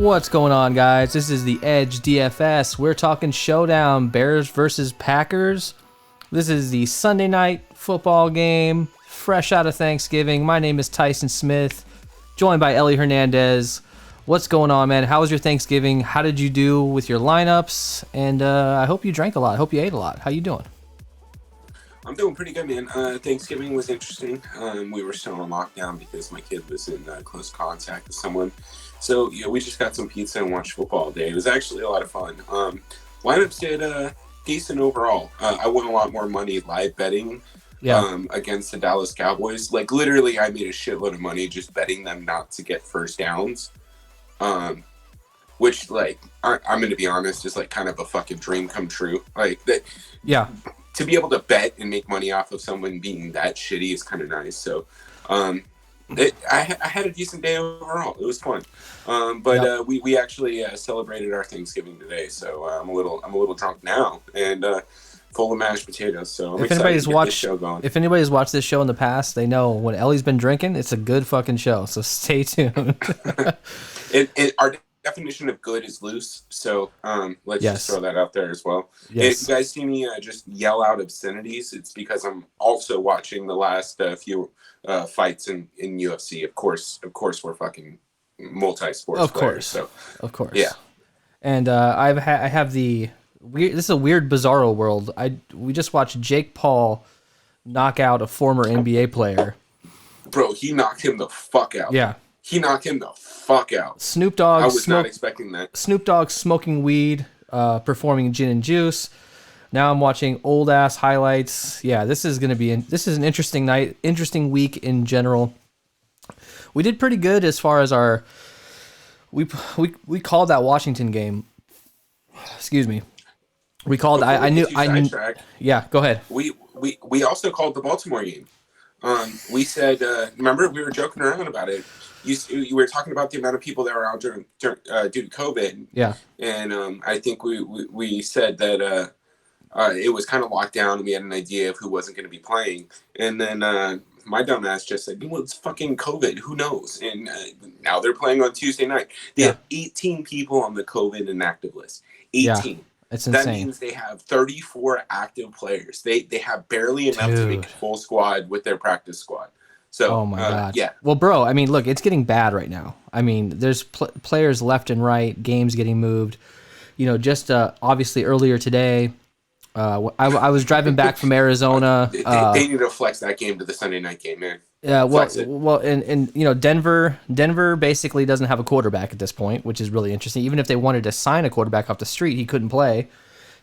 What's going on, guys? This is the Edge DFS. We're talking showdown, Bears versus Packers. This is the Sunday night football game, fresh out of Thanksgiving. My name is Tyson Smith, joined by Ellie Hernandez. What's going on, man? How was your Thanksgiving? How did you do with your lineups? And I hope you drank a lot. I hope you ate a lot. How you doing? I'm doing pretty good, man. Thanksgiving was interesting. We were still on lockdown because my kid was in close contact with someone. So, we just got some pizza and watched football all day. It was actually a lot of fun. Lineups did decent overall. I won a lot more money live betting against the Dallas Cowboys. Like, literally, I made a shitload of money just betting them not to get first downs. Which, like, I'm going to be honest, is, like, kind of a fucking dream come true. Like, that. Yeah. To be able to bet and make money off of someone being that shitty is kind of nice. So, I had a decent day overall. It was fun. We actually celebrated our Thanksgiving today. So I'm a little drunk now and full of mashed potatoes. So if anybody's watched this show in the past, they know when Ellie's been drinking, it's a good fucking show. So stay tuned. Our definition of good is loose, so let's just throw that out there as well. Yes. If you guys see me just yell out obscenities, it's because I'm also watching the last few fights in UFC. Of course, we're fucking multi-sports players. Of course. Yeah. And I have the weird. This is a weird, bizarro world. We just watched Jake Paul knock out a former NBA player. Bro, he knocked him the fuck out. Yeah. He knocked him the fuck out. Snoop Dogg. I was not expecting that. Snoop Dogg smoking weed, performing gin and juice. Now I'm watching old ass highlights. Yeah, this is an interesting night, interesting week in general. We did pretty good as far as our. We called that Washington game. Excuse me. We called. I knew. Yeah, go ahead. We also called the Baltimore game. We said, remember, we were joking around about it. You were talking about the amount of people that were out due to COVID. Yeah. And I think we said that it was kind of locked down. And we had an idea of who wasn't going to be playing. And then my dumb ass just said, well, it's fucking COVID. Who knows? And now they're playing on Tuesday night. They have 18 people on the COVID inactive list. 18. Yeah. It's insane. That means they have 34 active players. They have barely enough to make a full squad with their practice squad. So, oh my God. Yeah. Well, bro, I mean, look, it's getting bad right now. I mean, there's players left and right, games getting moved. Just obviously earlier today, I was driving back from Arizona. They need to flex that game to the Sunday night game, man. Yeah, and Denver basically doesn't have a quarterback at this point, which is really interesting. Even if they wanted to sign a quarterback off the street, he couldn't play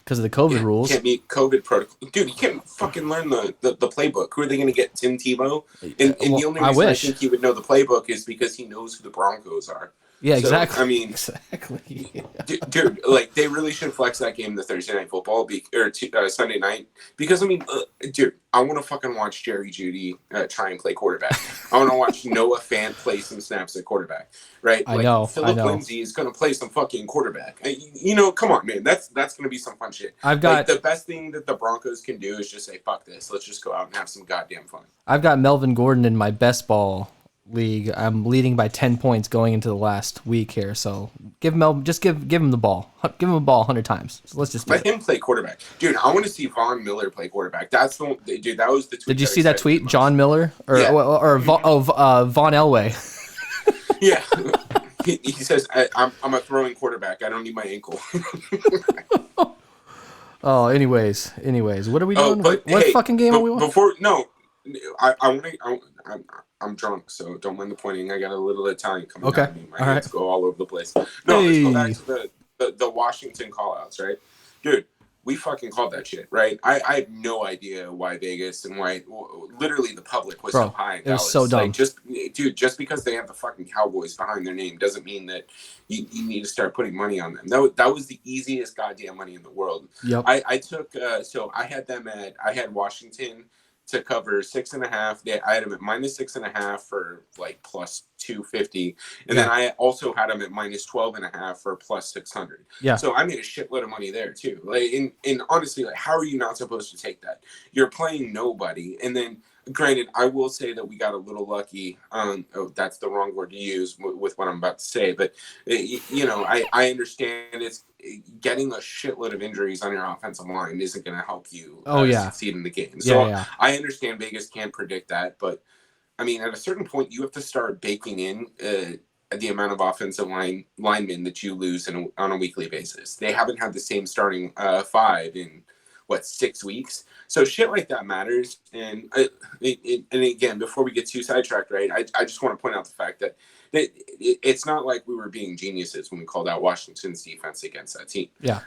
because of the COVID rules. Can't meet COVID protocol. Dude, you can't fucking learn the playbook. Who are they going to get? Tim Tebow? And the only reason I think he would know the playbook is because he knows who the Broncos are. Yeah, exactly. I mean, exactly. Dude, like they really should flex that game to Thursday night football or Sunday night because I mean, dude, I want to fucking watch Jerry Jeudy try and play quarterback. I want to watch Noah Fant play some snaps at quarterback, right? I know. Philip Lindsay is going to play some fucking quarterback. Come on, man. That's going to be some fun shit. The best thing that the Broncos can do is just say, fuck this. Let's just go out and have some goddamn fun. I've got Melvin Gordon in my best ball league. I'm leading by 10 points going into the last week here, so give him the ball. Give him a ball 100 times. So let's just let him play quarterback, dude. I want to see Von Miller play quarterback. That's the dude. That was the tweet. Did you see that tweet, John Miller or Von Elway? Yeah, he says I'm a throwing quarterback. I don't need my ankle. Oh, anyways, what are we doing? What fucking game are we on? I'm drunk, so don't mind the pointing. I got a little Italian coming out of me. My hands go all over the place. No, let's go back to the Washington call-outs, right? Dude, we fucking called that shit, right? I have no idea why Vegas and why literally the public was so high in Dallas. It was so dumb. Just because they have the fucking Cowboys behind their name doesn't mean that you need to start putting money on them. That was the easiest goddamn money in the world. Yep. I took so I had Washington to cover 6.5. I had them at -6.5 for like plus 250, and then I also had them at -12.5 for plus 600. Yeah. So I made a shitload of money there too. Like, and honestly, like, how are you not supposed to take that? You're playing nobody, and then Granted, I will say that we got a little lucky. That's the wrong word to use with what I'm about to say, but I understand it's getting a shitload of injuries on your offensive line isn't going to help you Oh yeah, succeed in the game. yeah, So yeah. I understand Vegas can't predict that, but I mean, at a certain point, you have to start baking in the amount of offensive linemen that you lose on a weekly basis. They haven't had the same starting five in 6 weeks. So shit like that matters. And again, before we get too sidetracked, right? I just want to point out the fact that it's not like we were being geniuses when we called out Washington's defense against that team. Yeah.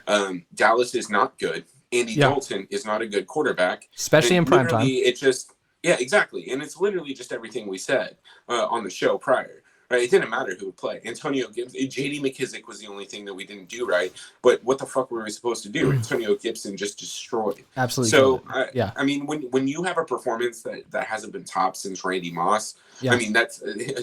Dallas is not good. Andy Dalton is not a good quarterback, especially in prime time. It just. Yeah, exactly. And it's literally just everything we said on the show prior. Right? It didn't matter who would play. Antonio Gibson, J.D. McKissick was the only thing that we didn't do right. But what the fuck were we supposed to do? Antonio Gibson just destroyed. Absolutely. So, I mean, when you have a performance that hasn't been topped since Randy Moss, I mean,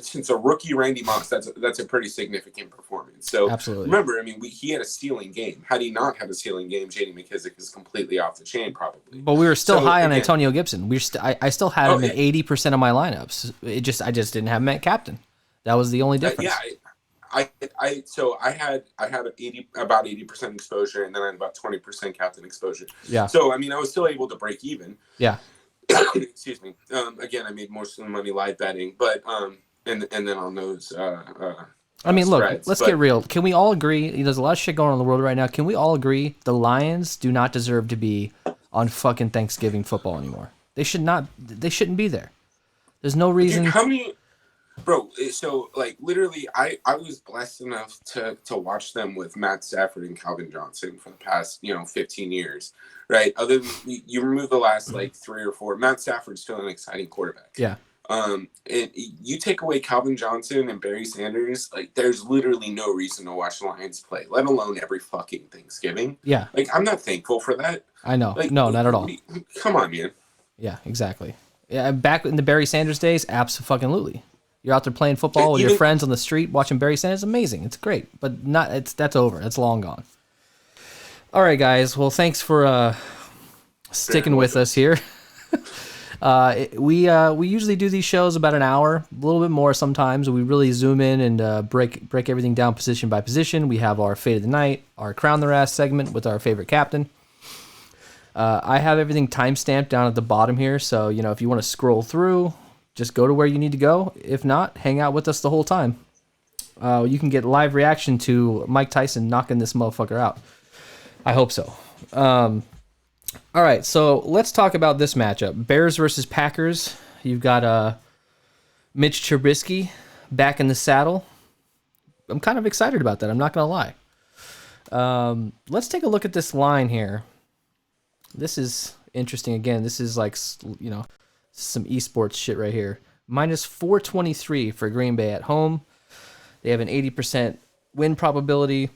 since a rookie Randy Moss, that's a pretty significant performance. So, absolutely. Remember, I mean, he had a ceiling game. Had he not had a ceiling game, J.D. McKissick is completely off the chain, probably. But we were still high on Antonio Gibson. I still had him in 80% of my lineups. I just didn't have him at captain. That was the only difference. I had about 80% exposure, and then I had about 20% captain exposure. Yeah. So I mean, I was still able to break even. Yeah. Excuse me. Again, I made most of the money live betting, but and then on those. I mean, look, spreads, let's get real. Can we all agree? There's a lot of shit going on in the world right now. Can we all agree the Lions do not deserve to be on fucking Thanksgiving football anymore? They should not. They shouldn't be there. There's no reason. Dude, how many? Bro, so like literally, I was blessed enough to watch them with Matt Stafford and Calvin Johnson for the past 15 years, right? Other than you remove the last like 3 or 4, Matt Stafford's still an exciting quarterback. Yeah. And you take away Calvin Johnson and Barry Sanders, like there's literally no reason to watch the Lions play, let alone every fucking Thanksgiving. Yeah. Like I'm not thankful for that. I know. Like, no, not at all. Come on, man. Yeah, exactly. Yeah, back in the Barry Sanders days, absolutely. You're out there playing football with your friends on the street, watching Barry Sanders. Amazing. It's great, but that's over. It's long gone. All right, guys. Well, thanks for sticking with us here. We usually do these shows about an hour, a little bit more sometimes. We really zoom in and break everything down position by position. We have our Fate of the Night, our Crown the Ass segment with our favorite captain. I have everything timestamped down at the bottom here, so if you want to scroll through, just go to where you need to go. If not, hang out with us the whole time. You can get live reaction to Mike Tyson knocking this motherfucker out. I hope so. All right, so let's talk about this matchup. Bears versus Packers. You've got Mitch Trubisky back in the saddle. I'm kind of excited about that. I'm not going to lie. Let's take a look at this line here. This is interesting. Again, this is like, some esports shit right here. Minus 423 for Green Bay at home. They have an 80% win probability.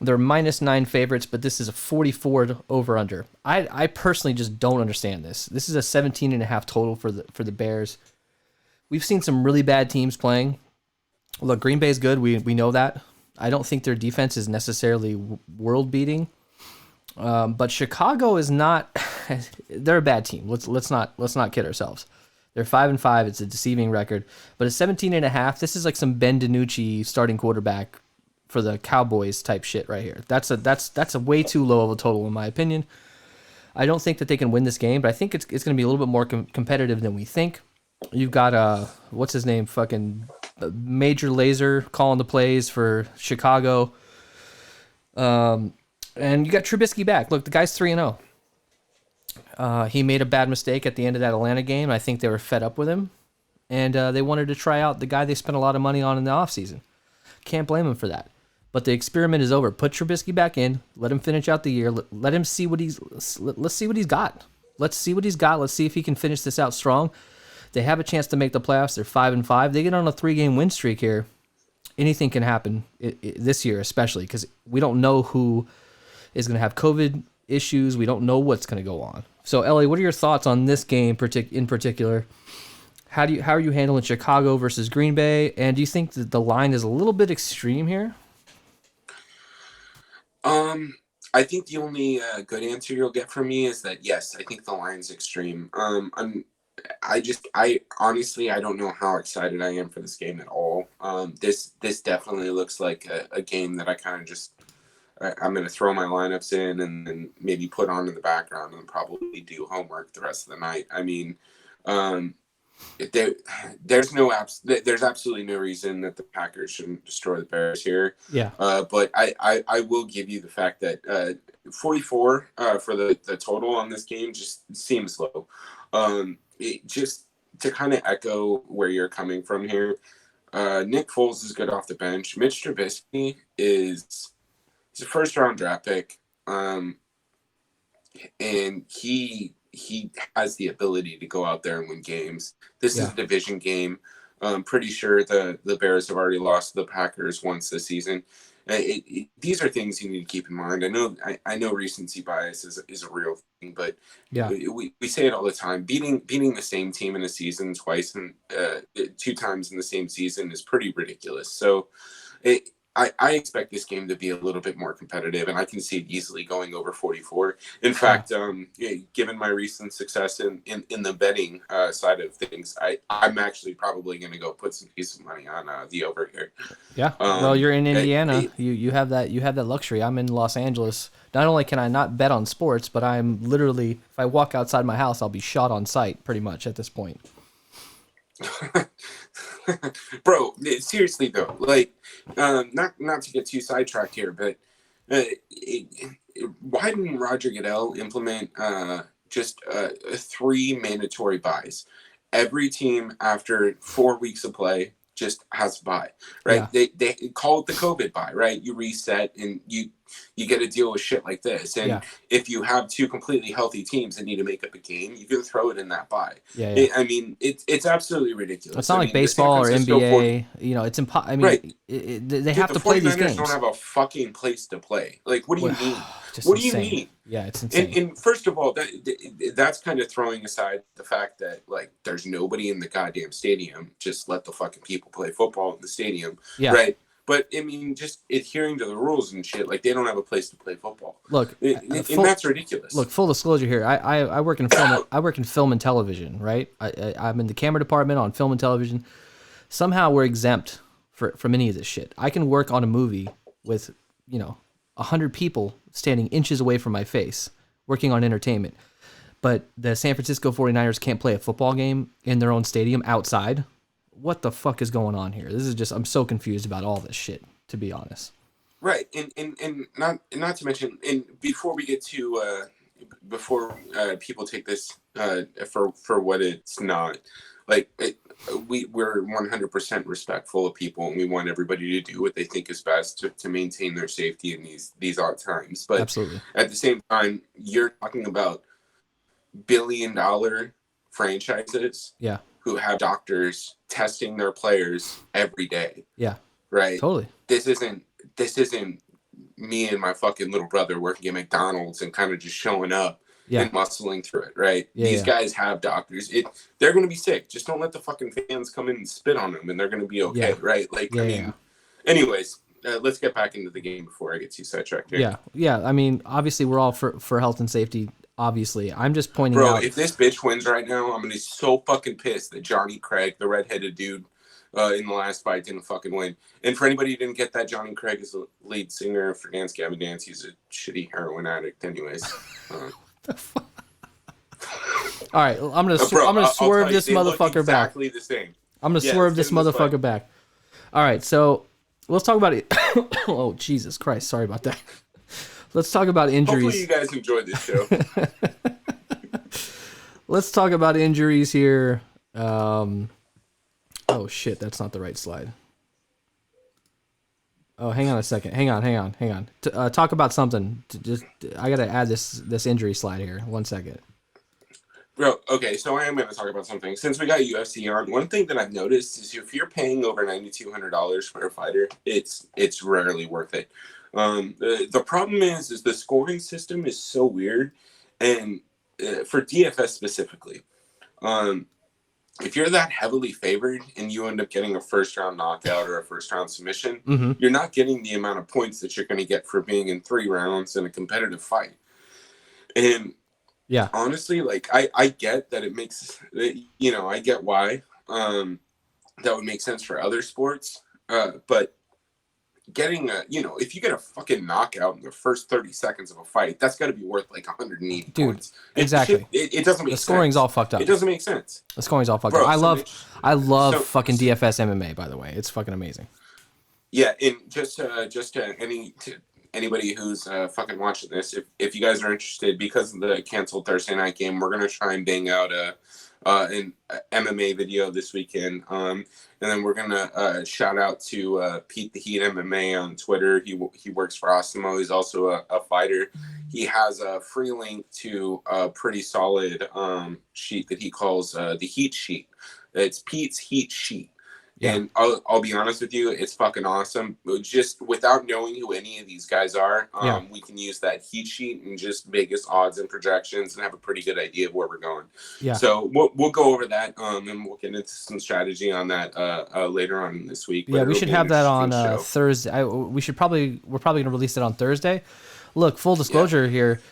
They're minus 9 favorites, but this is a 44 over-under. I personally just don't understand this. This is a 17.5 total for the Bears. We've seen some really bad teams playing. Look, Green Bay is good. We know that. I don't think their defense is necessarily world-beating. But Chicago is not. They're a bad team. Let's not kid ourselves. They're 5-5. It's a deceiving record, but a 17.5. This is like some Ben DiNucci starting quarterback for the Cowboys type shit right here. That's a way too low of a total in my opinion. I don't think that they can win this game, but I think it's going to be a little bit more competitive than we think. You've got what's his name, fucking Major Laser calling the plays for Chicago. And you got Trubisky back. Look, the guy's 3-0. He made a bad mistake at the end of that Atlanta game. I think they were fed up with him, and they wanted to try out the guy they spent a lot of money on in the offseason. Can't blame him for that. But the experiment is over. Put Trubisky back in. Let him finish out the year. Let him see what let's see what he's got. Let's see what he's got. Let's see if he can finish this out strong. They have a chance to make the playoffs. They're 5-5. They get on a 3-game win streak here. Anything can happen this year, especially because we don't know who is going to have COVID issues. We don't know what's going to go on. So, Ellie, what are your thoughts on this game in particular? How are you handling Chicago versus Green Bay? And do you think that the line is a little bit extreme here? I think the only good answer you'll get from me is that yes, I think the line's extreme. I honestly, I don't know how excited I am for this game at all. This definitely looks like a game that I kind of just I'm going to throw my lineups in and then maybe put on in the background and probably do homework the rest of the night. I mean, um, there, there's absolutely no reason that the Packers shouldn't destroy the Bears here. Yeah. But I will give you the fact that 44 for the total on this game just seems low. Just to kind of echo where you're coming from here, Nick Foles is good off the bench. Mitch Trubisky he's a first round draft pick, and he has the ability to go out there and win games. This is a division game. I'm pretty sure the Bears have already lost to the Packers once this season. These are things you need to keep in mind. I know recency bias is a real thing, but we say it all the time. Beating the same team in a season twice and 2 times in the same season is pretty ridiculous. So I expect this game to be a little bit more competitive, and I can see it easily going over 44. In fact, given my recent success in the betting side of things, I'm actually probably going to go put some piece of money on the over here. Yeah. Well, you're in Indiana. You have that luxury. I'm in Los Angeles. Not only can I not bet on sports, but I'm literally, if I walk outside my house, I'll be shot on sight pretty much at this point. Bro, seriously though, like, not to get too sidetracked here, but why didn't Roger Goodell implement just 3 mandatory buys? Every team after 4 weeks of play just has a bye, right? Yeah. They call it the COVID bye, right? You reset and you get to deal with shit like this. And if you have 2 completely healthy teams that need to make up a game, you can throw it in that bye. Yeah. I mean, it's absolutely ridiculous. It's not like baseball or NBA. It's impossible. I mean, right. They have to play these games. The 49ers don't have a fucking place to play. Like, what do you mean? What do you mean? Yeah, it's insane. And first of all, that's kind of throwing aside the fact that, like, there's nobody in the goddamn stadium. Just let the fucking people play football in the stadium, right? But I mean, just adhering to the rules and shit, like they don't have a place to play football. Look, and that's ridiculous. Look, full disclosure here. I work in film. I work in film and television, right? I'm in the camera department on film and television. Somehow we're exempt from any of this shit. I can work on a movie with 100 people standing inches away from my face, working on entertainment. But the San Francisco 49ers can't play a football game in their own stadium outside. What the fuck is going on here? This is just, I'm so confused about all this shit, to be honest. Right. And not to mention, and before we get to, before people take this for what it's not, like, we're 100% respectful of people, and we want everybody to do what they think is best to maintain their safety in these odd times. But absolutely, at the same time, you're talking about billion-dollar franchises. Yeah. Who have doctors testing their players every day. Yeah. Right. Totally. This isn't me and my fucking little brother working at McDonald's and kind of just showing up and muscling through it, right? Yeah, These guys have doctors. They're going to be sick. Just don't let the fucking fans come in and spit on them, and they're going to be okay, right? Like, I mean, anyways, let's get back into the game before I get too sidetracked here. Yeah. I mean, obviously, we're all for health and safety. Obviously, I'm just pointing out. Bro, if this bitch wins right now, I'm gonna be so fucking pissed that Johnny Craig, the redheaded dude, in the last fight didn't fucking win. And for anybody who didn't get that, Johnny Craig is the lead singer for Dance Gavin Dance. He's a shitty heroin addict, anyways. The fuck? All right, I'm gonna swerve this motherfucker back. Exactly the same. I'm gonna swerve this motherfucker back. All right, so let's talk about it. Oh Jesus Christ! Sorry about that. Let's talk about injuries. Hopefully you guys enjoyed this show. Let's talk about injuries here. Oh shit, that's not the right slide. Oh, hang on a second. Hang on. Talk about something. I gotta add this injury slide here. 1 second. Bro, okay, so I am going to talk about something. Since we got UFC on, one thing that I've noticed is if you're paying over $9,200 for a fighter, it's rarely worth it. The problem is the scoring system is so weird, and for DFS specifically, if you're that heavily favored and you end up getting a first round knockout or a first round submission, you're not getting the amount of points that you're going to get for being in 3 rounds in a competitive fight. And Yeah. Honestly, like I get that it makes, I get why that would make sense for other sports, but getting if you get a fucking knockout in the first 30 seconds of a fight, that's got to be worth like 180 Dude, points. exactly. It doesn't make The sense. scoring's all fucked up. It doesn't make sense. The scoring's all fucked Bro, up. I love fucking DFS MMA, by the way. It's fucking amazing. Yeah, and anybody who's fucking watching this, if you guys are interested, because of the canceled Thursday night game, we're gonna try and bang out an MMA video this weekend. And then we're gonna shout out to Pete the Heat MMA on Twitter. He works for Osmo. He's also a fighter. He has a free link to a pretty solid sheet that he calls the Heat Sheet. It's Pete's Heat Sheet. Yeah. And I'll be honest with you, it's fucking awesome. Just without knowing who any of these guys are, we can use that heat sheet and just Vegas odds and projections and have a pretty good idea of where we're going. Yeah. So we'll go over that and we'll get into some strategy on that later on this week. Yeah, we should have that on Thursday. We're probably going to release it on Thursday. Look, full disclosure here.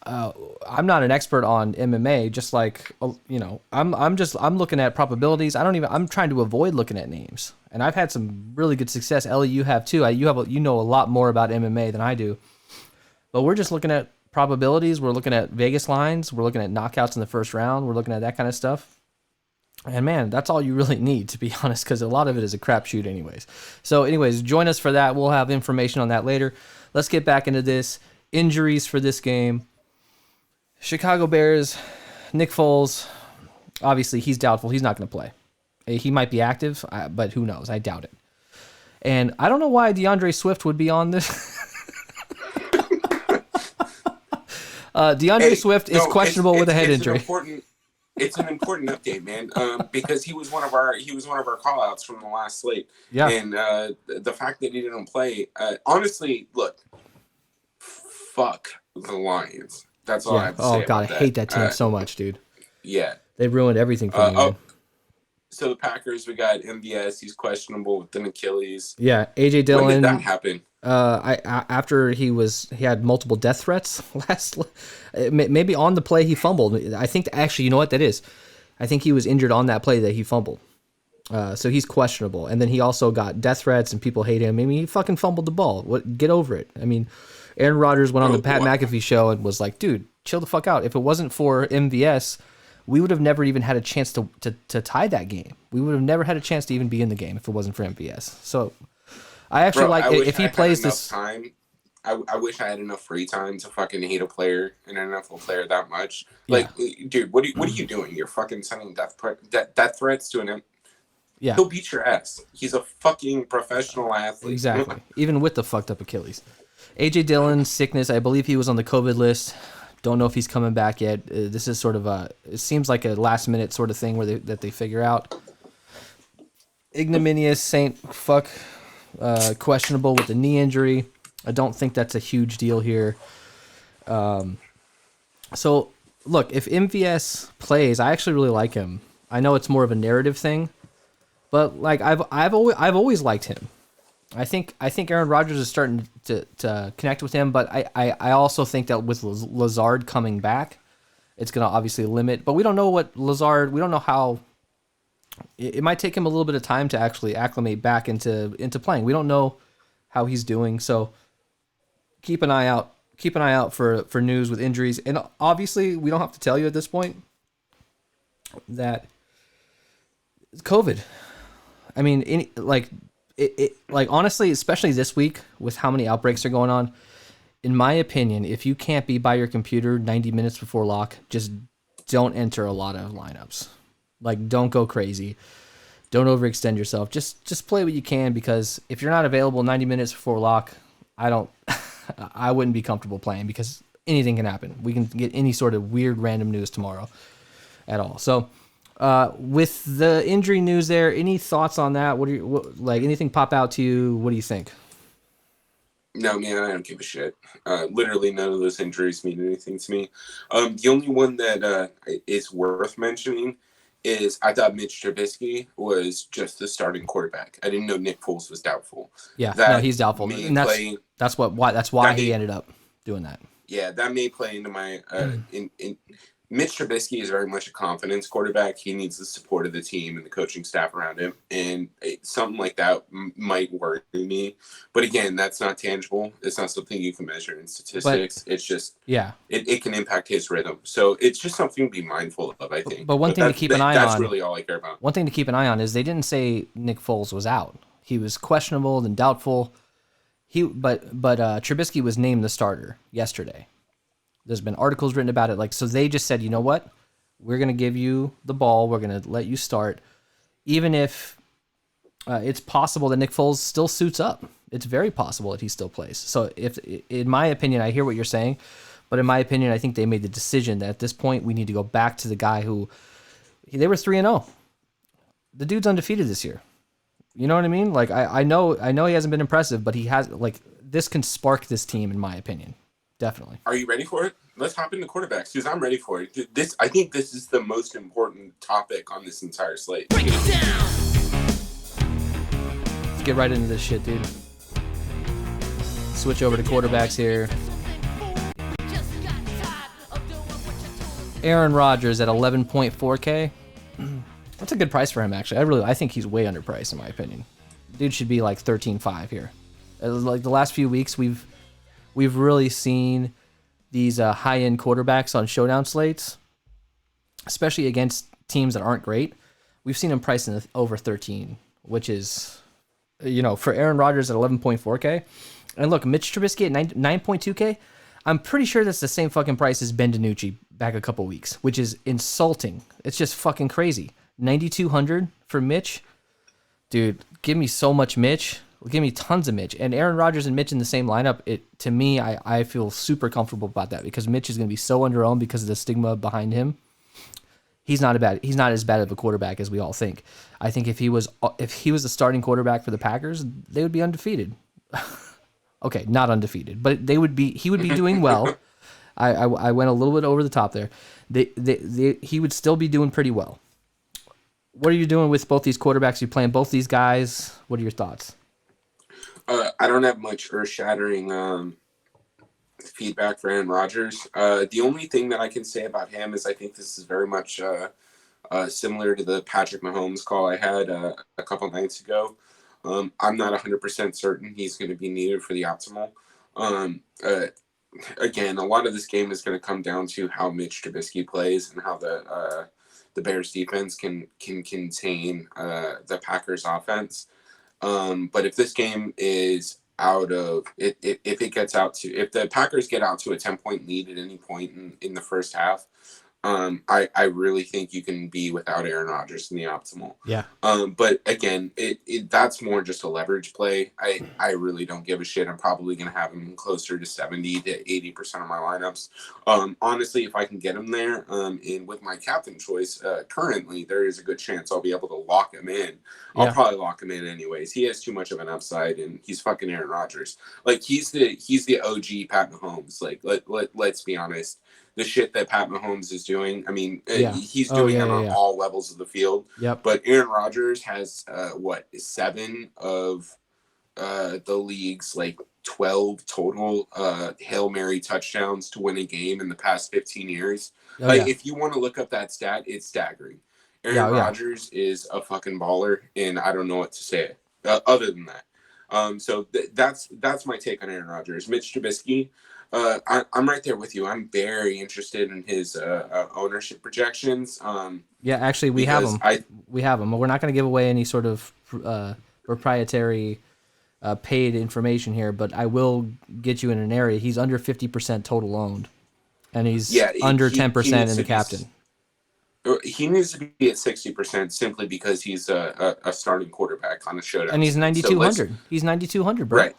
I'm not an expert on MMA, just like, I'm looking at probabilities. I'm trying to avoid looking at names, and I've had some really good success. Ellie, you have too. You know a lot more about MMA than I do, but we're just looking at probabilities. We're looking at Vegas lines. We're looking at knockouts in the first round. We're looking at that kind of stuff. And man, that's all you really need, to be honest, because a lot of it is a crapshoot anyways. So anyways, join us for that. We'll have information on that later. Let's get back into this. Injuries for this game. Chicago Bears, Nick Foles, obviously he's doubtful. He's not going to play. He might be active, but who knows? I doubt it. And I don't know why DeAndre Swift would be on this. Swift is questionable with a head injury. It's an important update, man, because he was one of our call-outs from the last slate. Yeah. And the fact that he didn't play, honestly, look, fuck the Lions. That's all I have to say. Oh God, I hate that team so much, dude. Yeah, they ruined everything for me. So the Packers, we got MVS. He's questionable with an Achilles. Yeah, AJ Dillon. When did that happen? After he had multiple death threats maybe on the play he fumbled. I think actually, you know what that is? I think he was injured on that play that he fumbled. So he's questionable, and then he also got death threats and people hate him. I mean, he fucking fumbled the ball. Get over it. I mean. Aaron Rodgers went on the Pat McAfee show and was like, dude, chill the fuck out. If it wasn't for MVS, we would have never even had a chance to tie that game. We would have never had a chance to even be in the game if it wasn't for MVS. So I actually if he plays this time, I wish I had enough free time to fucking hate a player, an NFL player, that much. Like, dude, what are you doing? You're fucking sending death threats to an Yeah. He'll beat your ass. He's a fucking professional athlete. Exactly. Even with the fucked up Achilles. AJ Dillon's sickness, I believe he was on the COVID list. Don't know if he's coming back yet. This is sort of it seems like a last minute sort of thing that they figure out. Ignominious questionable with the knee injury. I don't think that's a huge deal here. So look, if MVS plays, I actually really like him. I know it's more of a narrative thing, but like I've always liked him. I think Aaron Rodgers is starting to connect with him, but I also think that with Lazard coming back, it's going to obviously limit. But we don't know what Lazard. We don't know how. It might take him a little bit of time to actually acclimate back into playing. We don't know how he's doing, so keep an eye out. Keep an eye out for news with injuries, and obviously we don't have to tell you at this point that COVID. I mean, honestly, especially this week with how many outbreaks are going on, in my opinion, if you can't be by your computer 90 minutes before lock, just don't enter a lot of lineups. Like, don't go crazy. Don't overextend yourself. Just play what you can, because if you're not available 90 minutes before lock, I wouldn't be comfortable playing, because anything can happen. We can get any sort of weird random news tomorrow at all. So, with the injury news there, any thoughts on that? Anything pop out to you? What do you think? No, man, I don't give a shit. Literally none of those injuries mean anything to me. The only one that is worth mentioning is I thought Mitch Trubisky was just the starting quarterback. I didn't know Nick Foles was doubtful. Yeah, no, he's doubtful, and that's why he ended up doing that. Yeah, that may play into my in Mitch Trubisky is very much a confidence quarterback. He needs the support of the team and the coaching staff around him, and something like that might worry me. But again, that's not tangible. It's not something you can measure in statistics. It's just it can impact his rhythm. So it's just something to be mindful of, I think. But one thing to keep an eye on. That's really all I care about. One thing to keep an eye on is they didn't say Nick Foles was out. He was questionable and doubtful. But Trubisky was named the starter yesterday. There's been articles written about it. Like, so they just said, you know what? We're going to give you the ball. We're going to let you start. Even if it's possible that Nick Foles still suits up. It's very possible that he still plays. So if, in my opinion, I hear what you're saying, but in my opinion, I think they made the decision that at this point we need to go back to the guy who, they were 3-0. The dude's undefeated this year. You know what I mean? Like, I know he hasn't been impressive, but he has, like, this can spark this team, in my opinion. Definitely. Are you ready for it? Let's hop into quarterbacks, because I'm ready for it. I think this is the most important topic on this entire slate. Break it down. Let's get right into this shit, dude. Switch over to quarterbacks here. Aaron Rodgers at 11.4K. That's a good price for him, actually. I think he's way underpriced, in my opinion. Dude should be like 13.5 here. Like the last few weeks, we've really seen these high-end quarterbacks on showdown slates, especially against teams that aren't great. We've seen them priced in over 13, which is, for Aaron Rodgers at 11.4K. And look, Mitch Trubisky at 9.2K, I'm pretty sure that's the same fucking price as Ben DiNucci back a couple weeks, which is insulting. It's just fucking crazy. 9,200 for Mitch. Dude, give me so much Mitch. Give me tons of Mitch. And Aaron Rodgers and Mitch in the same lineup, to me, I feel super comfortable about that because Mitch is going to be so underowned because of the stigma behind him. He's not as bad of a quarterback as we all think. I think if he was the starting quarterback for the Packers, they would be undefeated. Okay, not undefeated, but he would be doing well. I went a little bit over the top there. He would still be doing pretty well. What are you doing with both these quarterbacks? You playing both these guys? What are your thoughts? I don't have much earth-shattering feedback for Aaron Rodgers. The only thing that I can say about him is I think this is very much similar to the Patrick Mahomes call I had a couple nights ago. I'm not 100% certain he's going to be needed for the optimal. Again, a lot of this game is going to come down to how Mitch Trubisky plays and how the Bears defense can contain the Packers offense. But if this game is out of it, if the Packers get out to a 10-point lead at any point in the first half, I really think you can be without Aaron Rodgers in the optimal. Yeah. But again, that's more just a leverage play. I really don't give a shit. I'm probably going to have him closer to 70 to 80% of my lineups. Honestly, if I can get him there, and with my captain choice, currently there is a good chance I'll be able to lock him in. I'll probably lock him in anyways. He has too much of an upside, and he's fucking Aaron Rodgers. Like he's the OG Pat Mahomes. Like let's be honest. The shit that Pat Mahomes is doing, I mean, he's doing it on all levels of the field. Yep. But Aaron Rodgers has 7 of the league's 12 total Hail Mary touchdowns to win a game in the past 15 years. If you want to look up that stat, it's staggering. Aaron Rodgers is a fucking baller, and I don't know what to say other than that. So that's my take on Aaron Rodgers. Mitch Trubisky. I'm right there with you. I'm very interested in his ownership projections. Actually, we have them. We have them. We're not going to give away any sort of proprietary paid information here, but I will get you in an area. He's under 50% total owned, and he's under 10% in the captain. He needs to be at 60% simply because he's a starting quarterback on a showdown. And he's 9,200. He's 9,200, bro. Right.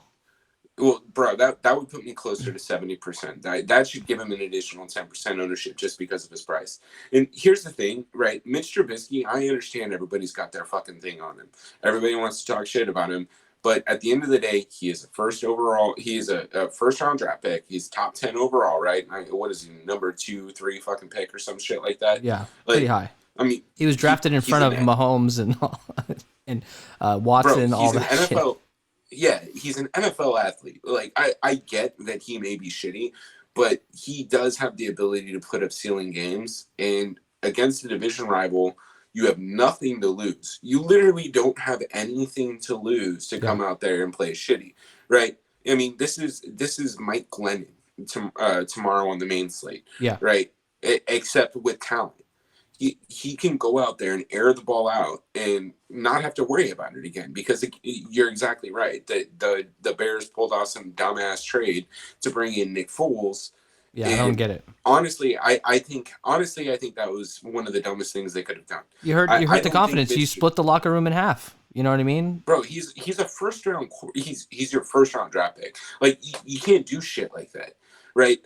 Well, bro, that would put me closer to 70%. That should give him an additional 10% ownership just because of his price. And here's the thing, right? Mitch Trubisky, I understand everybody's got their fucking thing on him. Everybody wants to talk shit about him. But at the end of the day, he is a first-round draft pick. He's top 10 overall, right? What is he, number 2, 3 fucking pick or some shit like that? Yeah, pretty high. I mean, he was drafted in front of Mahomes and Watson, bro, all that NFL, shit. Yeah, he's an NFL athlete. I get that he may be shitty, but he does have the ability to put up ceiling games. And against a division rival, you have nothing to lose. You literally don't have anything to lose to come out there and play shitty, right? I mean, this is Mike Glennon tomorrow on the main slate, right? Except with talent. He can go out there and air the ball out and not have to worry about it again, because you're exactly right. The Bears pulled off some dumbass trade to bring in Nick Foles. Yeah, I don't get it. Honestly, I think that was one of the dumbest things they could have done. You hurt the confidence. You split the locker room in half. You know what I mean? Bro, he's a first round. He's your first round draft pick. Like, you can't do shit like that. Right,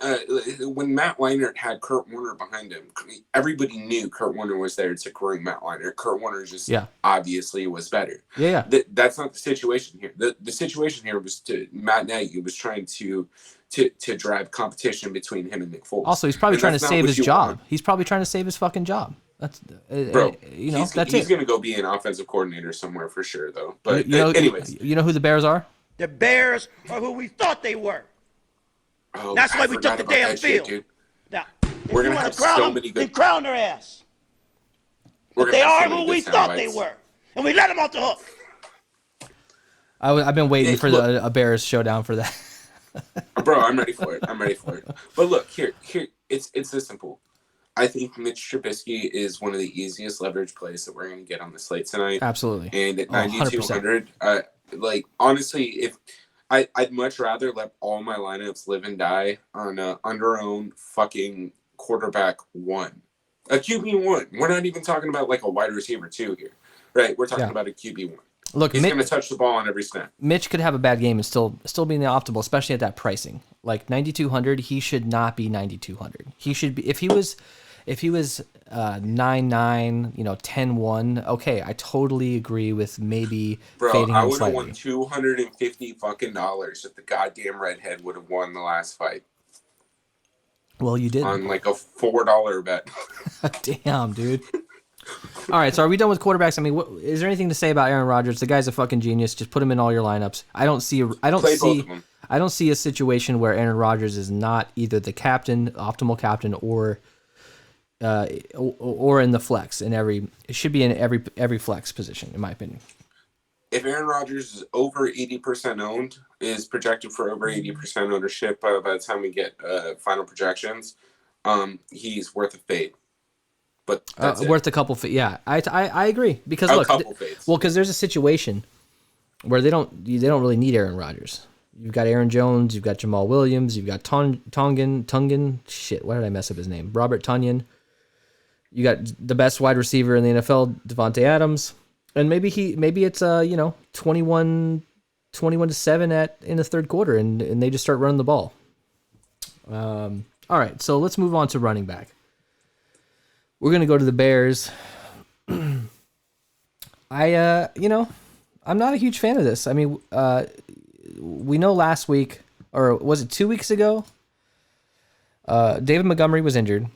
when Matt Leinart had Kurt Warner behind him, everybody knew Kurt Warner was there to groom Matt Leinart. Kurt Warner just obviously was better. That's not the situation here. The situation here was Matt Nagy was trying to drive competition between him and Nick Foles. Also, he's probably trying to save his job. He's probably trying to save his fucking job. That's he's going to go be an offensive coordinator somewhere for sure, though. But anyways, you know who the Bears are? The Bears are who we thought they were. Oh, that's why we took the damn field. Shit, now, we're going to have so many good... Then crown their ass. They are who we thought they were. And we let them off the hook. I've been waiting for a Bears showdown for that. Bro, I'm ready for it. But look, here, it's this simple. I think Mitch Trubisky is one of the easiest leverage plays that we're going to get on the slate tonight. Absolutely. And at 9,200, honestly, if... I'd much rather let all my lineups live and die on a under-owned fucking quarterback 1. A QB1. We're not even talking about like a wide receiver 2 here, right? We're talking about a QB1. Look, he's going to touch the ball on every snap. Mitch could have a bad game and still be in the optimal, especially at that pricing. Like 9,200, he should not be 9,200. He should be, if he was 9-9, 10-1. Okay, I totally agree with maybe fading him I would have slightly. won $250 fucking if the goddamn redhead would have won the last fight. Well, you didn't. On like a $4 bet. Damn, dude. All right, so are we done with quarterbacks? I mean, is there anything to say about Aaron Rodgers? The guy's a fucking genius. Just put him in all your lineups. I don't see a situation where Aaron Rodgers is not either the captain, optimal captain, or in the flex. It should be in every flex position, in my opinion. If Aaron Rodgers is over 80% owned, is projected for over 80% ownership by the time we get final projections, he's worth a fade. But that's worth a couple. Yeah, I agree, because look, because there's a situation where they don't really need Aaron Rodgers. You've got Aaron Jones, you've got Jamal Williams, you've got Tongan. Shit, why did I mess up his name? Robert Tonyan. You got the best wide receiver in the NFL, Devontae Adams, and maybe it's 21-7 in the third quarter, and they just start running the ball. All right, so let's move on to running back. We're gonna go to the Bears. I'm not a huge fan of this. I mean, we know last week, or was it 2 weeks ago? David Montgomery was injured.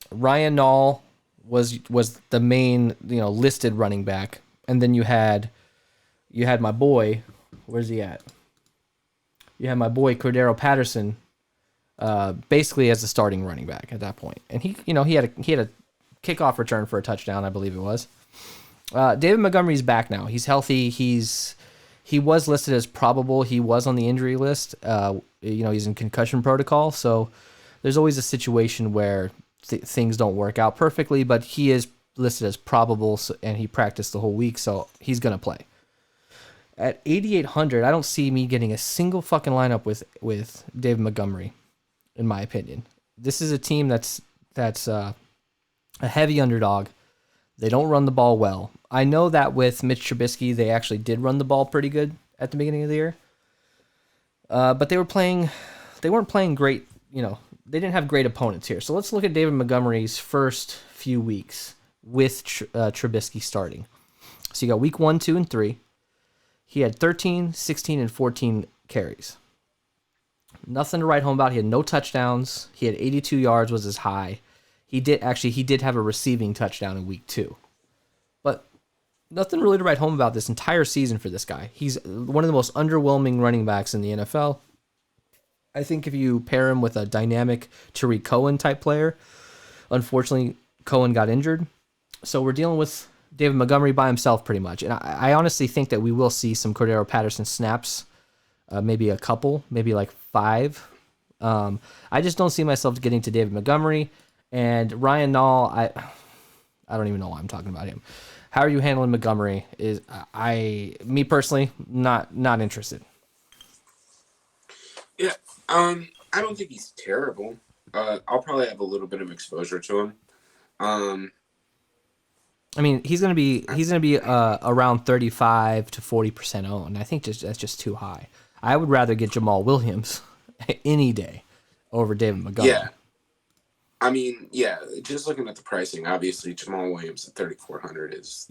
Ryan Nall was the main listed running back, and then you had my boy. Where's he at? You had my boy Cordero Patterson, basically as the starting running back at that point, and he had a kickoff return for a touchdown, I believe it was. David Montgomery's back now. He's healthy. He was listed as probable. He was on the injury list. He's in concussion protocol, so there's always a situation where things don't work out perfectly, but he is listed as probable, and he practiced the whole week, so he's going to play. At 8,800, I don't see me getting a single fucking lineup with David Montgomery, in my opinion. This is a team that's a heavy underdog. They don't run the ball well. I know that with Mitch Trubisky, they actually did run the ball pretty good at the beginning of the year. But they weren't playing great, they didn't have great opponents here. So let's look at David Montgomery's first few weeks with Trubisky starting. So you got week 1, 2, and 3. He had 13, 16, and 14 carries. Nothing to write home about. He had no touchdowns. He had 82 yards was his high. He did have a receiving touchdown in week 2. But nothing really to write home about this entire season for this guy. He's one of the most underwhelming running backs in the NFL. I think if you pair him with a dynamic Tariq Cohen type player, unfortunately, Cohen got injured. So we're dealing with David Montgomery by himself pretty much. And I honestly think that we will see some Cordero Patterson snaps, maybe a couple, maybe like 5. I just don't see myself getting to David Montgomery. And Ryan Nall, I don't even know why I'm talking about him. How are you handling Montgomery? Me personally, not interested. Yeah, I don't think he's terrible. I'll probably have a little bit of exposure to him. I mean, he's gonna be around 35 to 40% owned. I think that's just too high. I would rather get Jamal Williams any day over David Montgomery. Yeah. I mean, yeah, just looking at the pricing, obviously Jamal Williams at 3,400 is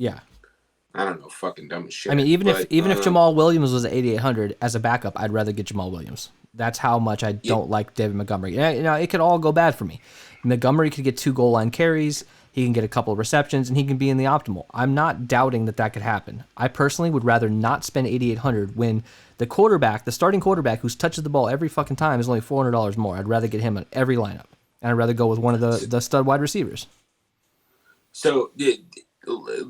I don't know, fucking dumb as shit. I mean, even if Jamal Williams was at 8,800 as a backup, I'd rather get Jamal Williams. That's how much I don't like David Montgomery. It could all go bad for me. Montgomery could get 2 goal line carries. He can get a couple of receptions, and he can be in the optimal. I'm not doubting that could happen. I personally would rather not spend 8,800 when the starting quarterback who touches the ball every fucking time is only $400 more. I'd rather get him in every lineup, and I'd rather go with one of the stud wide receivers. So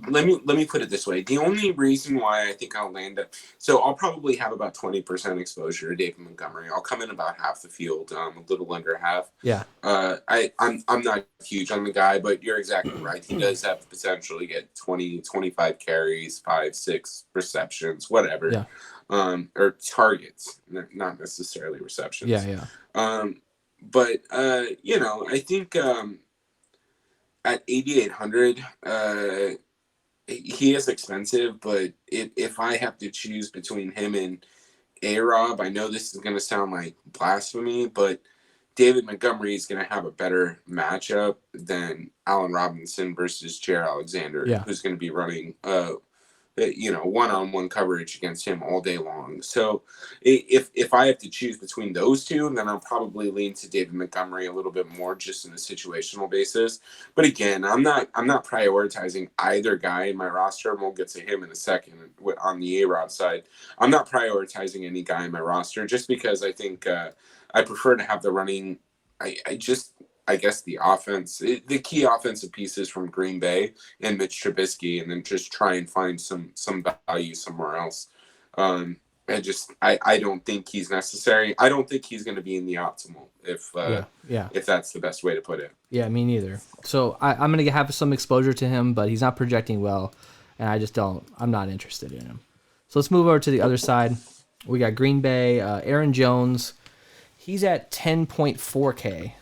let me put it this way. The only reason why I think I'll land up, so I'll probably have about 20% exposure to David Montgomery. I'll come in about half the field, a little under half. Yeah. I'm not huge on the guy, but you're exactly right. He does have the potential to get 20, 25 carries, 5, 6 receptions, whatever. Yeah. Or targets, not necessarily receptions. Yeah. But I think at 8,800, he is expensive, but if I have to choose between him and A-Rob, I know this is going to sound like blasphemy, but David Montgomery is going to have a better matchup than Allen Robinson versus Jair Alexander, who's going to be running one-on-one coverage against him all day long. So if I have to choose between those two, then I'll probably lean to David Montgomery a little bit more just in a situational basis. But again, I'm not prioritizing either guy in my roster, and we'll get to him in a second on the A-Rob side. I'm not prioritizing any guy in my roster just because I think I prefer to have the running. I guess the offense, the key offensive pieces from Green Bay and Mitch Trubisky, and then just try and find some value somewhere else. I don't think he's necessary. I don't think he's going to be in the optimal if that's the best way to put it. Yeah, me neither. So I'm going to have some exposure to him, but he's not projecting well, and I'm not interested in him. So let's move over to the other side. We got Green Bay, Aaron Jones. He's at 10.4K.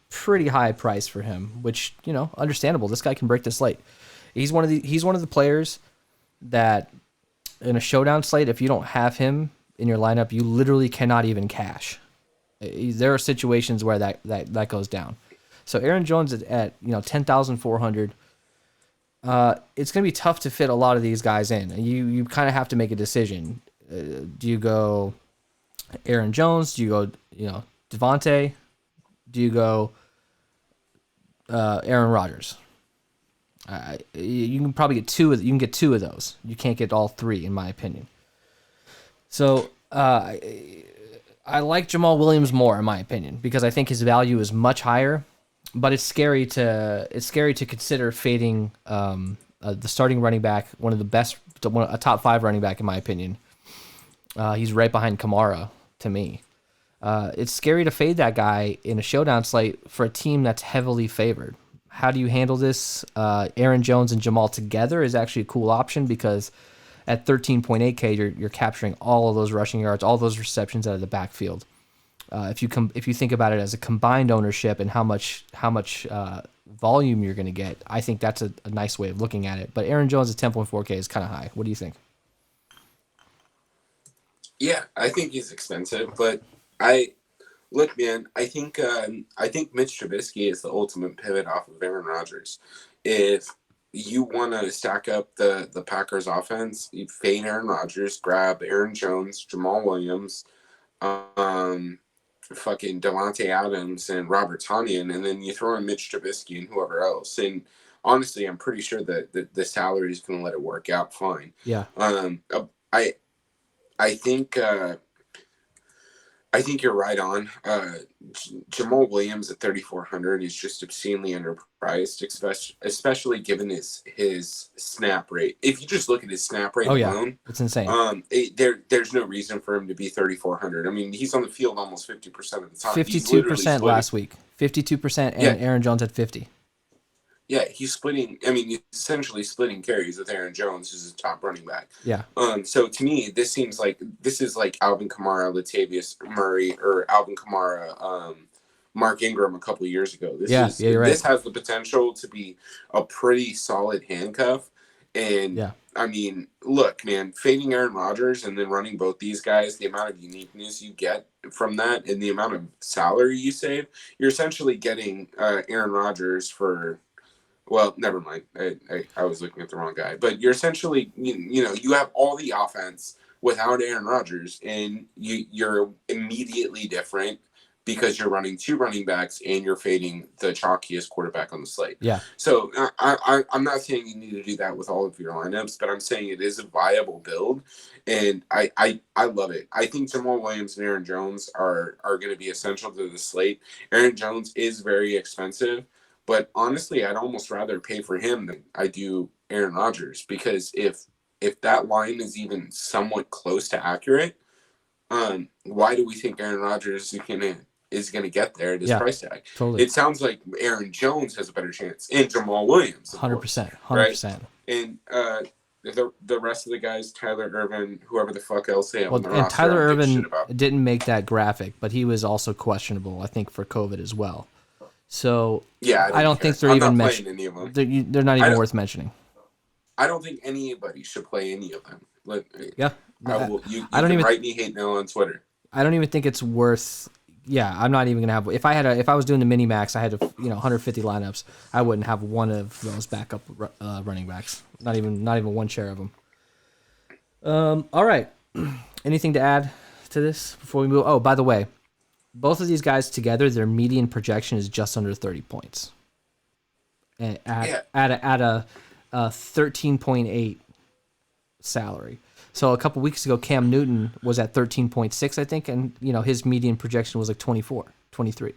Pretty high price for him, which, understandable. This guy can break the slate. He's one of the players that in a showdown slate, if you don't have him in your lineup, you literally cannot even cash. There are situations where that goes down. So Aaron Jones at 10,400. It's going to be tough to fit a lot of these guys in. You kind of have to make a decision. Do you go Aaron Jones? Do you go, Devontae? Do you go Aaron Rodgers? You can probably get two of those. You can't get all 3, in my opinion. So I like Jamal Williams more, in my opinion, because I think his value is much higher. But it's scary to consider fading the starting running back, one of the best, a top 5 running back, in my opinion. He's right behind Kamara to me. It's scary to fade that guy in a showdown slate for a team that's heavily favored. How do you handle this? Aaron Jones and Jamal together is actually a cool option because at 13.8K, you're capturing all of those rushing yards, all those receptions out of the backfield. If you think about it as a combined ownership and how much volume you're going to get, I think that's a nice way of looking at it. But Aaron Jones at 10.4K is kind of high. What do you think? Yeah, I think he's expensive, but look, man, I think Mitch Trubisky is the ultimate pivot off of Aaron Rodgers. If you want to stack up the Packers offense, you fade Aaron Rodgers, grab Aaron Jones, Jamal Williams, fucking Devontae Adams, and Robert Tonyan, and then you throw in Mitch Trubisky and whoever else. And honestly, I'm pretty sure that the salary is going to let it work out fine. Yeah. I think I think you're right on. Jamal Williams at 3,400 is just obscenely underpriced, especially given his snap rate. If you just look at his snap rate alone, it's insane. There's no reason for him to be 3,400. I mean, he's on the field almost 50% of the time. 52% last week, 52%, and Aaron Jones at 50. Yeah, he's splitting. I mean, he's essentially splitting carries with Aaron Jones, who's his top running back. Yeah. So to me, this is like Alvin Kamara, Latavius Murray, or Alvin Kamara, Mark Ingram a couple of years ago. You're right. This has the potential to be a pretty solid handcuff. And I mean, look, man, fading Aaron Rodgers and then running both these guys, the amount of uniqueness you get from that and the amount of salary you save, you're essentially getting Aaron Rodgers for. Well, never mind. I was looking at the wrong guy. But you're essentially, you have all the offense without Aaron Rodgers, and you're immediately different because you're running two running backs and you're fading the chalkiest quarterback on the slate. Yeah. So I'm not saying you need to do that with all of your lineups, but I'm saying it is a viable build, and I love it. I think Jamal Williams and Aaron Jones are going to be essential to the slate. Aaron Jones is very expensive. But honestly, I'd almost rather pay for him than I do Aaron Rodgers, because if that line is even somewhat close to accurate, why do we think Aaron Rodgers is gonna get there at his price tag? Totally. It sounds like Aaron Jones has a better chance, and Jamal Williams, 100%, 100%. Right? And the rest of the guys, Tyler Ervin, whoever the fuck else they have on the roster, and Tyler Ervin didn't make that graphic, but he was also questionable, I think, for COVID as well. So I don't think they're even mentioning. They're not even worth mentioning. I don't think anybody should play any of them. You I don't even write me hate mail on Twitter. I don't even think it's worth. Yeah, I'm not even gonna have. If I was doing the mini max, I had 150 lineups. I wouldn't have one of those backup running backs. Not even one share of them. All right. Anything to add to this before we move? Oh, by the way. Both of these guys together, their median projection is just under 30 points. And at a 13.8 salary. So a couple weeks ago, Cam Newton was at 13.6, I think, and his median projection was like 24, 23.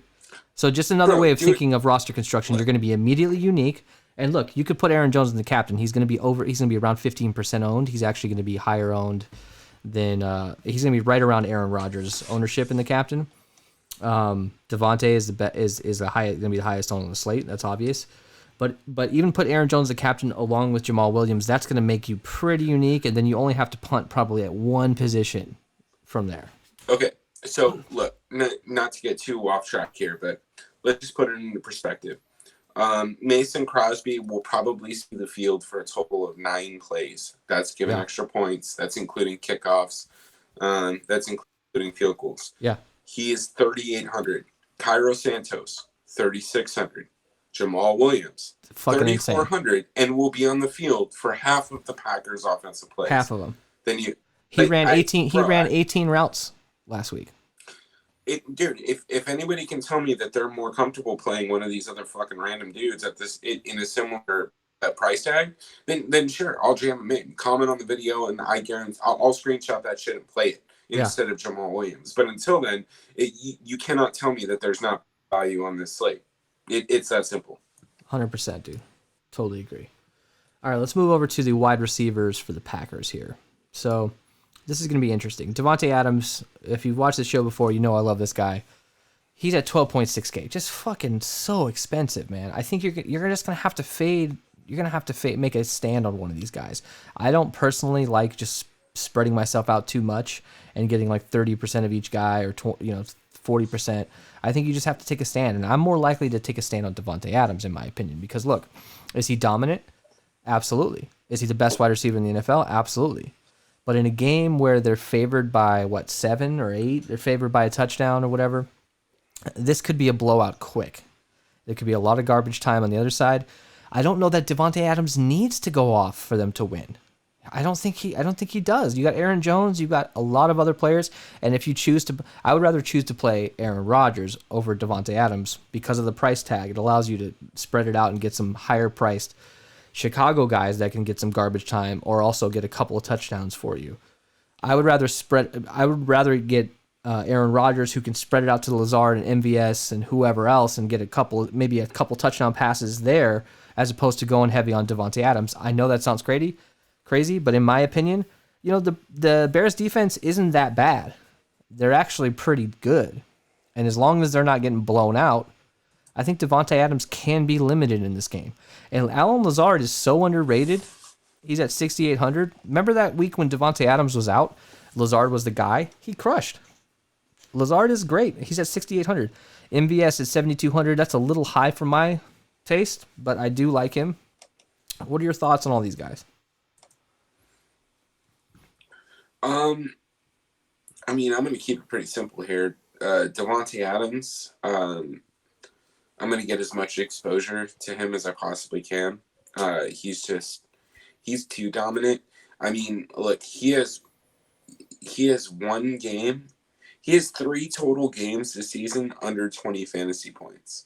So just another way of thinking of roster construction. You're going to be immediately unique. And look, you could put Aaron Jones in the captain. He's going to be around 15% owned. He's actually going to be higher owned than he's going to be right around Aaron Rodgers' ownership in the captain. Devontae is going to be the highest on the slate. That's obvious. But even put Aaron Jones the captain along with Jamal Williams, that's going to make you pretty unique, and then you only have to punt probably at one position from there. Okay, so look, not to get too off track here, but let's just put it into perspective. Mason Crosby will probably see the field for a total of 9 plays. That's given extra points. That's including kickoffs. That's including field goals. Yeah. He is 3,800. Cairo Santos, 3,600. Jamal Williams, 3,400, and will be on the field for half of the Packers' offensive plays. Half of them. He ran 18 routes last week. Dude, if anybody can tell me that they're more comfortable playing one of these other fucking random dudes at in a similar price tag, then sure, I'll jam them in. Comment on the video, and I guarantee I'll screenshot that shit and play it. Instead of Jamal Williams. But until then, you cannot tell me that there's not value on this slate. It's that simple. 100%, dude. Totally agree. All right, let's move over to the wide receivers for the Packers here. So this is going to be interesting. Davante Adams, if you've watched the show before, I love this guy. He's at 12.6K. Just fucking so expensive, man. I think you're just going to have to fade. You're going to have to make a stand on one of these guys. I don't personally like just spreading myself out too much and getting like 30% of each guy or 40%. I think you just have to take a stand, and I'm more likely to take a stand on Davante Adams in my opinion, because look, is he dominant? Absolutely. Is he the best wide receiver in the NFL? Absolutely. But in a game where they're favored by 7 or 8, they're favored by a touchdown or whatever, this could be a blowout quick. There could be a lot of garbage time on the other side. I don't know that Davante Adams needs to go off for them to win. I don't think he does. You got Aaron Jones, you got a lot of other players, and if you choose to, I would rather choose to play Aaron Rodgers over Davante Adams because of the price tag. It allows you to spread it out and get some higher priced Chicago guys that can get some garbage time or also get a couple of touchdowns for you. I would rather get Aaron Rodgers, who can spread it out to Lazard and MVS and whoever else and get maybe a couple touchdown passes there, as opposed to going heavy on Devontae Adams. I know that sounds crazy, but in my opinion, the Bears defense isn't that bad. They're actually pretty good. And as long as they're not getting blown out, I think Devontae Adams can be limited in this game. And Allen Lazard is so underrated. He's at 6,800. Remember that week when Devontae Adams was out? Lazard was the guy. He crushed. Lazard is great. He's at 6,800. MVS is 7,200. That's a little high for my taste, but I do like him. What are your thoughts on all these guys? I mean, I'm going to keep it pretty simple here. Devontae Adams, I'm going to get as much exposure to him as I possibly can. He's too dominant. I mean, look, he has one game. He has 3 total games this season under 20 fantasy points.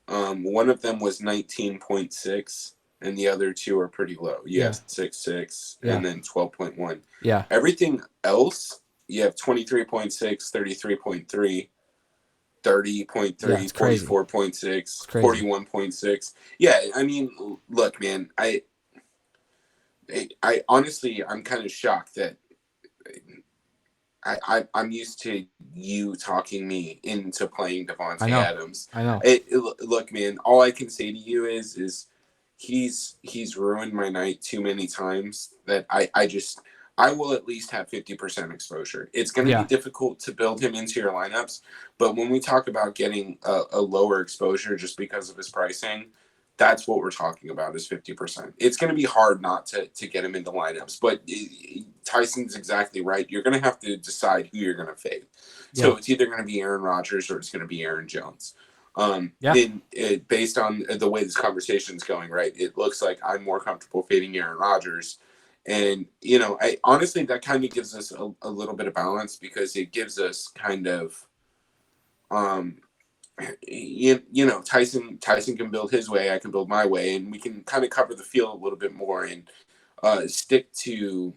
One of them was 19.6, and the other 2 are pretty low. You have 6.6 and then 12.1. Yeah. Everything else, you have 23.6, 33.3, 30.3, 44.6, 41.6. Yeah, I mean, look, man, I honestly, I'm kind of shocked that I'm used to you talking me into playing Devontae Adams. I know. Look, man, all I can say to you is he's ruined my night too many times that I will at least have 50% exposure. It's going to be difficult to build him into your lineups, but when we talk about getting a lower exposure just because of his pricing, that's what we're talking about is 50%. It's going to be hard not to get him into lineups, but Tyson's exactly right. You're going to have to decide who you're going to fade. Yeah. So it's either going to be Aaron Rodgers or it's going to be Aaron Jones. Based on the way this conversation is going, right, it looks like I'm more comfortable fading Aaron Rodgers. And, I honestly, that kind of gives us a little bit of balance because it gives us kind of, Tyson can build his way, I can build my way, and we can kind of cover the field a little bit more and stick to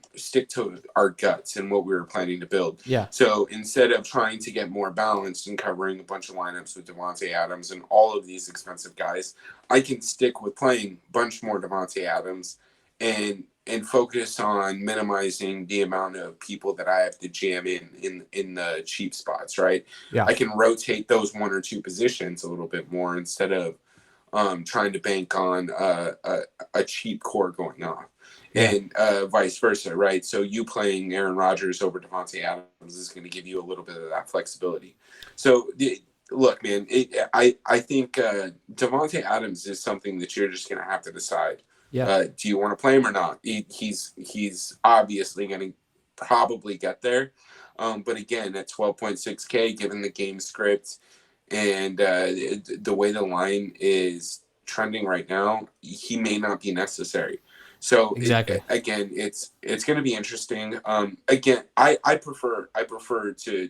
our guts and what we were planning to build. Yeah. So instead of trying to get more balanced and covering a bunch of lineups with Devontae Adams and all of these expensive guys, I can stick with playing a bunch more Devontae Adams and focus on minimizing the amount of people that I have to jam in the cheap spots, right? Yeah. I can rotate those 1 or 2 positions a little bit more instead of trying to bank on a cheap core going off. Yeah. And vice versa, right? So you playing Aaron Rodgers over Devontae Adams is going to give you a little bit of that flexibility. So look, man, I think Devontae Adams is something that you're just going to have to decide. Yeah. Do you want to play him or not? He's obviously going to probably get there. But again, at 12.6K, given the game script and the way the line is trending right now, he may not be necessary. So exactly. It's going to be interesting. Again, I prefer to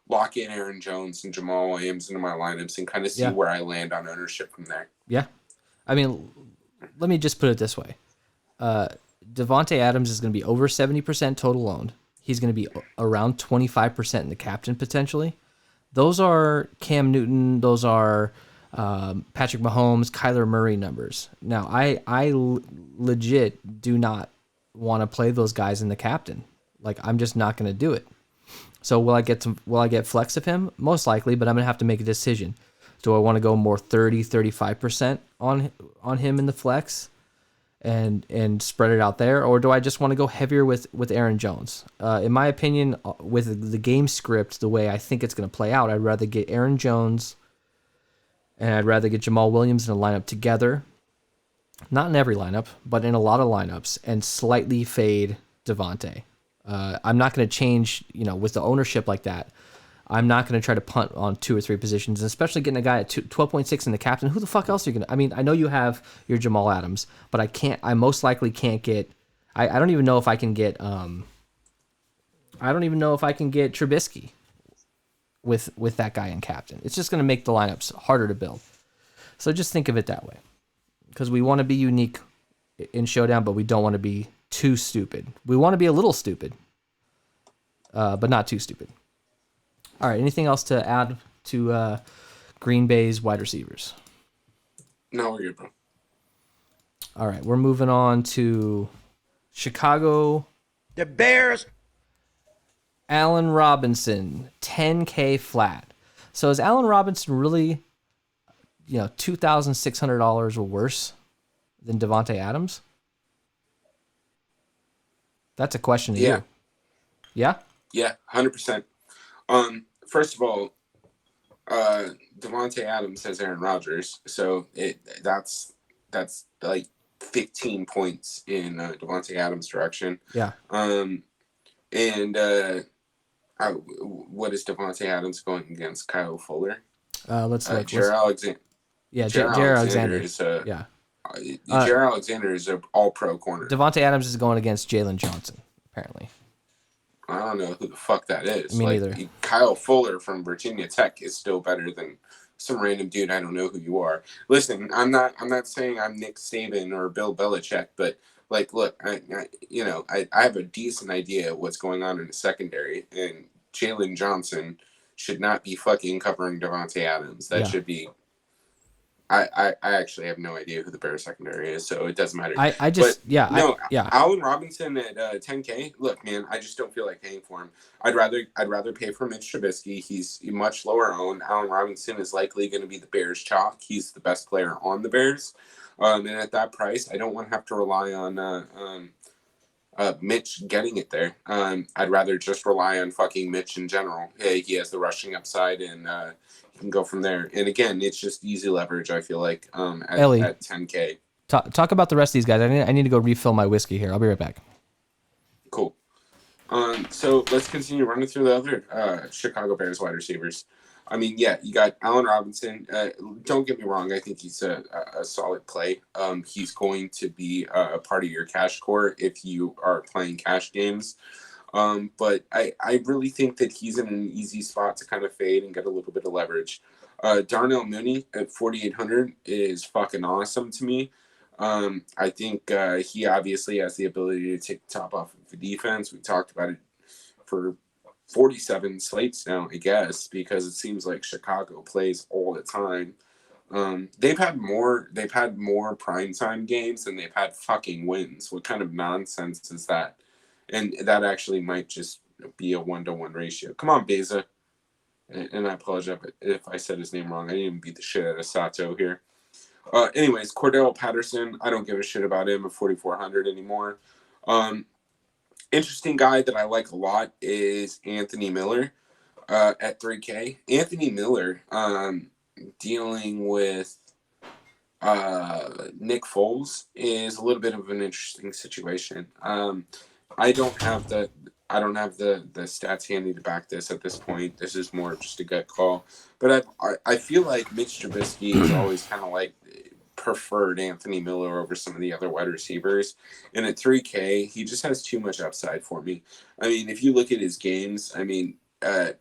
lock in Aaron Jones and Jamal Williams into my lineups and kind of see where I land on ownership from there. Yeah. I mean, let me just put it this way. Devontae Adams is going to be over 70% total owned. He's going to be around 25% in the captain potentially. Those are Cam Newton. Those are Patrick Mahomes, Kyler Murray numbers. Now, I legit do not want to play those guys in the captain. Like, I'm just not going to do it. So will I get flex of him? Most likely, but I'm going to have to make a decision. Do I want to go more 35% on him in the flex and spread it out there? Or do I just want to go heavier with Aaron Jones? In my opinion, with the game script, the way I think it's going to play out, I'd rather get Aaron Jones and I'd rather get Jamal Williams in a lineup together. Not in every lineup, but in a lot of lineups, and slightly fade Devontae. I'm not going to change, with the ownership like that. I'm not going to try to punt on 2 or 3 positions, especially getting a guy at 12.6 in the captain. Who the fuck else are you going to... I mean, I know you have your Jamal Adams, but I most likely can't get... I don't even know if I can get... I don't even know if I can get Trubisky with that guy in captain. It's just going to make the lineups harder to build. So just think of it that way. Because we want to be unique in Showdown, but we don't want to be too stupid. We want to be a little stupid, but not too stupid. All right. Anything else to add to Green Bay's wide receivers? No, we're good, bro. All right. We're moving on to Chicago. The Bears. Allen Robinson, $10K flat. So is Allen Robinson really, $2,600 or worse than Devontae Adams? That's a question to you. Yeah? Yeah, 100%. First of all, Devontae Adams has Aaron Rodgers, so that's like 15 points in Devontae Adams' direction. Yeah. What is Devontae Adams going against? Kyle Fuller? Let's look. Jared Alexander. Yeah, Jared Alexander. Jared Alexander is an all-pro corner. Devontae Adams is going against Jalen Johnson, apparently. I don't know who the fuck that is. Me neither. Kyle Fuller from Virginia Tech is still better than some random dude. I don't know who you are. Listen, I'm not saying I'm Nick Saban or Bill Belichick, but look, I have a decent idea of what's going on in the secondary, and Jalen Johnson should not be fucking covering Devontae Adams. That should be. I actually have no idea who the Bears secondary is, so it doesn't matter. Allen Robinson at 10K. Look, man, I just don't feel like paying for him. I'd rather pay for Mitch Trubisky. He's much lower owned. Allen Robinson is likely going to be the Bears chalk. He's the best player on the Bears, and at that price, I don't want to have to rely on Mitch getting it there. I'd rather just rely on fucking Mitch in general. Hey, he has the rushing upside, and can go from there. And again, it's just easy leverage, I feel like, at 10K. Talk about the rest of these guys. I need to go refill my whiskey here. I'll be right back. Cool. So let's continue running through the other Chicago Bears wide receivers. I mean, yeah, you got Allen Robinson. Don't get me wrong. I think he's a solid play. He's going to be a part of your cash core if you are playing cash games. But I really think that he's in an easy spot to kind of fade and get a little bit of leverage. Darnell Mooney at 4,800 is fucking awesome to me. I think he obviously has the ability to take the top off of the defense. We talked about it for 47 slates now, I guess, because it seems like Chicago plays all the time. They've had more primetime games than they've had fucking wins. What kind of nonsense is that? And that actually might just be a 1-to-1 ratio. Come on, Beza. And I apologize if I said his name wrong. I didn't even beat the shit out of Sato here. Anyways, Cordell Patterson, I don't give a shit about him at 4,400 anymore. Interesting guy that I like a lot is Anthony Miller at 3K. Anthony Miller dealing with Nick Foles is a little bit of an interesting situation. I don't have the stats handy to back this at this point. This is more just a gut call. But I feel like Mitch Trubisky is always kind of like preferred Anthony Miller over some of the other wide receivers. And at 3K, he just has too much upside for me. I mean, if you look at his games, I mean, I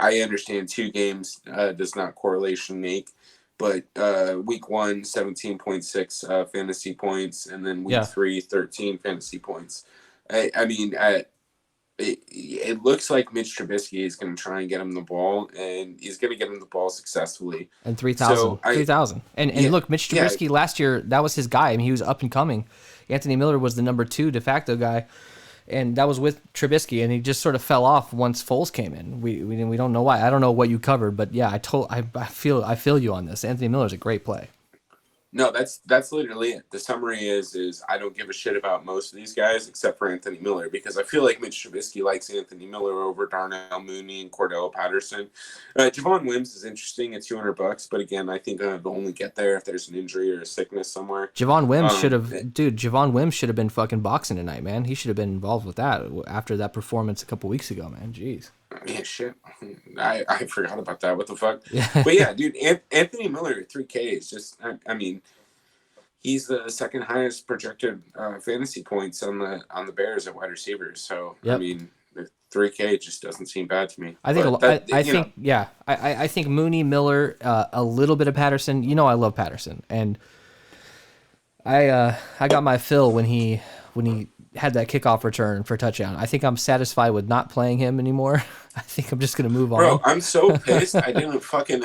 understand 2 games does not correlation make. But week 1, 17.6 fantasy points. And then week 3, 13 fantasy points. I mean, it looks like Mitch Trubisky is going to try and get him the ball, and he's going to get him the ball successfully. And 3,000. 3,000. And look, Mitch Trubisky last year, that was his guy. I mean, he was up and coming. Anthony Miller was the number 2 de facto guy, and that was with Trubisky, and he just sort of fell off once Foles came in. We don't know why. I don't know what you covered, but yeah, I feel you on this. Anthony Miller's a great play. No, that's literally it. The summary is I don't give a shit about most of these guys except for Anthony Miller, because I feel like Mitch Trubisky likes Anthony Miller over Darnell Mooney and Cordell Patterson. Javon Wims is interesting at $200, but again, I think I'll only get there if there's an injury or a sickness somewhere. Javon Wims should have been fucking boxing tonight, man. He should have been involved with that after that performance a couple weeks ago, man. Jeez. Yeah, shit. I forgot about that. What the fuck? But yeah, dude, Anthony Miller at 3K is just, I mean, he's the second highest projected fantasy points on the Bears at wide receivers. So, I mean, 3K just doesn't seem bad to me. I think Mooney, Miller, a little bit of Patterson. You know, I love Patterson, and I got my fill when he had that kickoff return for a touchdown. I think I'm satisfied with not playing him anymore. I think I'm just going to move on. Bro, I'm so pissed. I didn't fucking...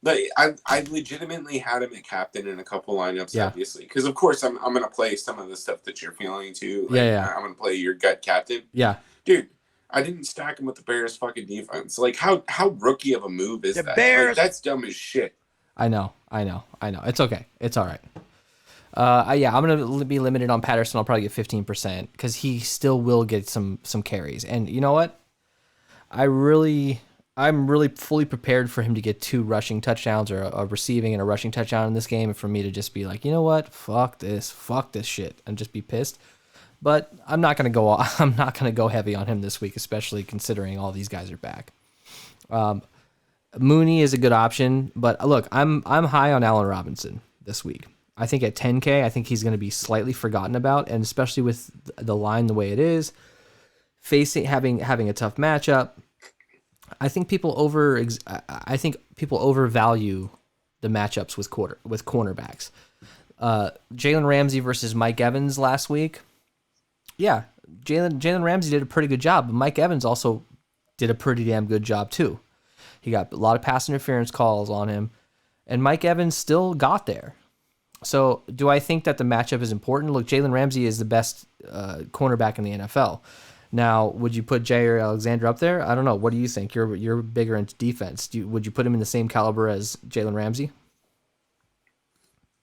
Like, I legitimately had him at captain in a couple lineups, obviously. Because, of course, I'm going to play some of the stuff that you're feeling, too. Like, I'm going to play your gut captain. Yeah. Dude, I didn't stack him with the Bears' fucking defense. Like, how rookie of a move is that? Bears... Like, that's dumb as shit. I know. It's okay. It's all right. I'm going to be limited on Patterson. I'll probably get 15% because he still will get some carries. And you know what? I'm really fully prepared for him to get 2 rushing touchdowns or a receiving and a rushing touchdown in this game, and for me to just be like, you know what? Fuck this shit, and just be pissed. But I'm not going to go heavy on him this week, especially considering all these guys are back. Mooney is a good option, but look, I'm high on Allen Robinson this week. I think at 10K, I think he's going to be slightly forgotten about, and especially with the line the way it is, having a tough matchup, I think people overvalue the matchups with cornerbacks. Jalen Ramsey versus Mike Evans last week. Yeah, Jalen Ramsey did a pretty good job, but Mike Evans also did a pretty damn good job too. He got a lot of pass interference calls on him, and Mike Evans still got there. So do I think that the matchup is important? Look, Jalen Ramsey is the best cornerback in the NFL. Now, would you put Jair Alexander up there? I don't know. What do you think? You're bigger into defense. Would you put him in the same caliber as Jalen Ramsey?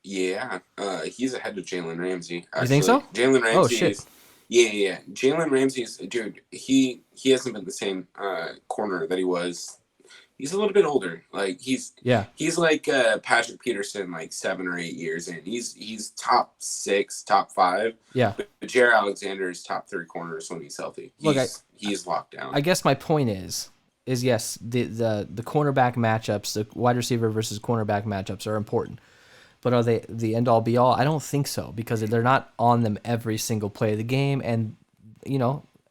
Yeah, he's ahead of Jalen Ramsey. Actually. You think so? Jalen Ramsey. Oh shit. Yeah. Jalen Ramsey's dude. He hasn't been the same corner that he was. He's a little bit older. Like he's like Patrick Peterson, like 7 or 8 years in. He's top 6, top 5. Yeah. But Jair Alexander is top 3 corners when he's healthy. He's locked down. I guess my point is yes, the cornerback matchups, the wide receiver versus cornerback matchups are important. But are they the end all be all? I don't think so, because they're not on them every single play of the game, and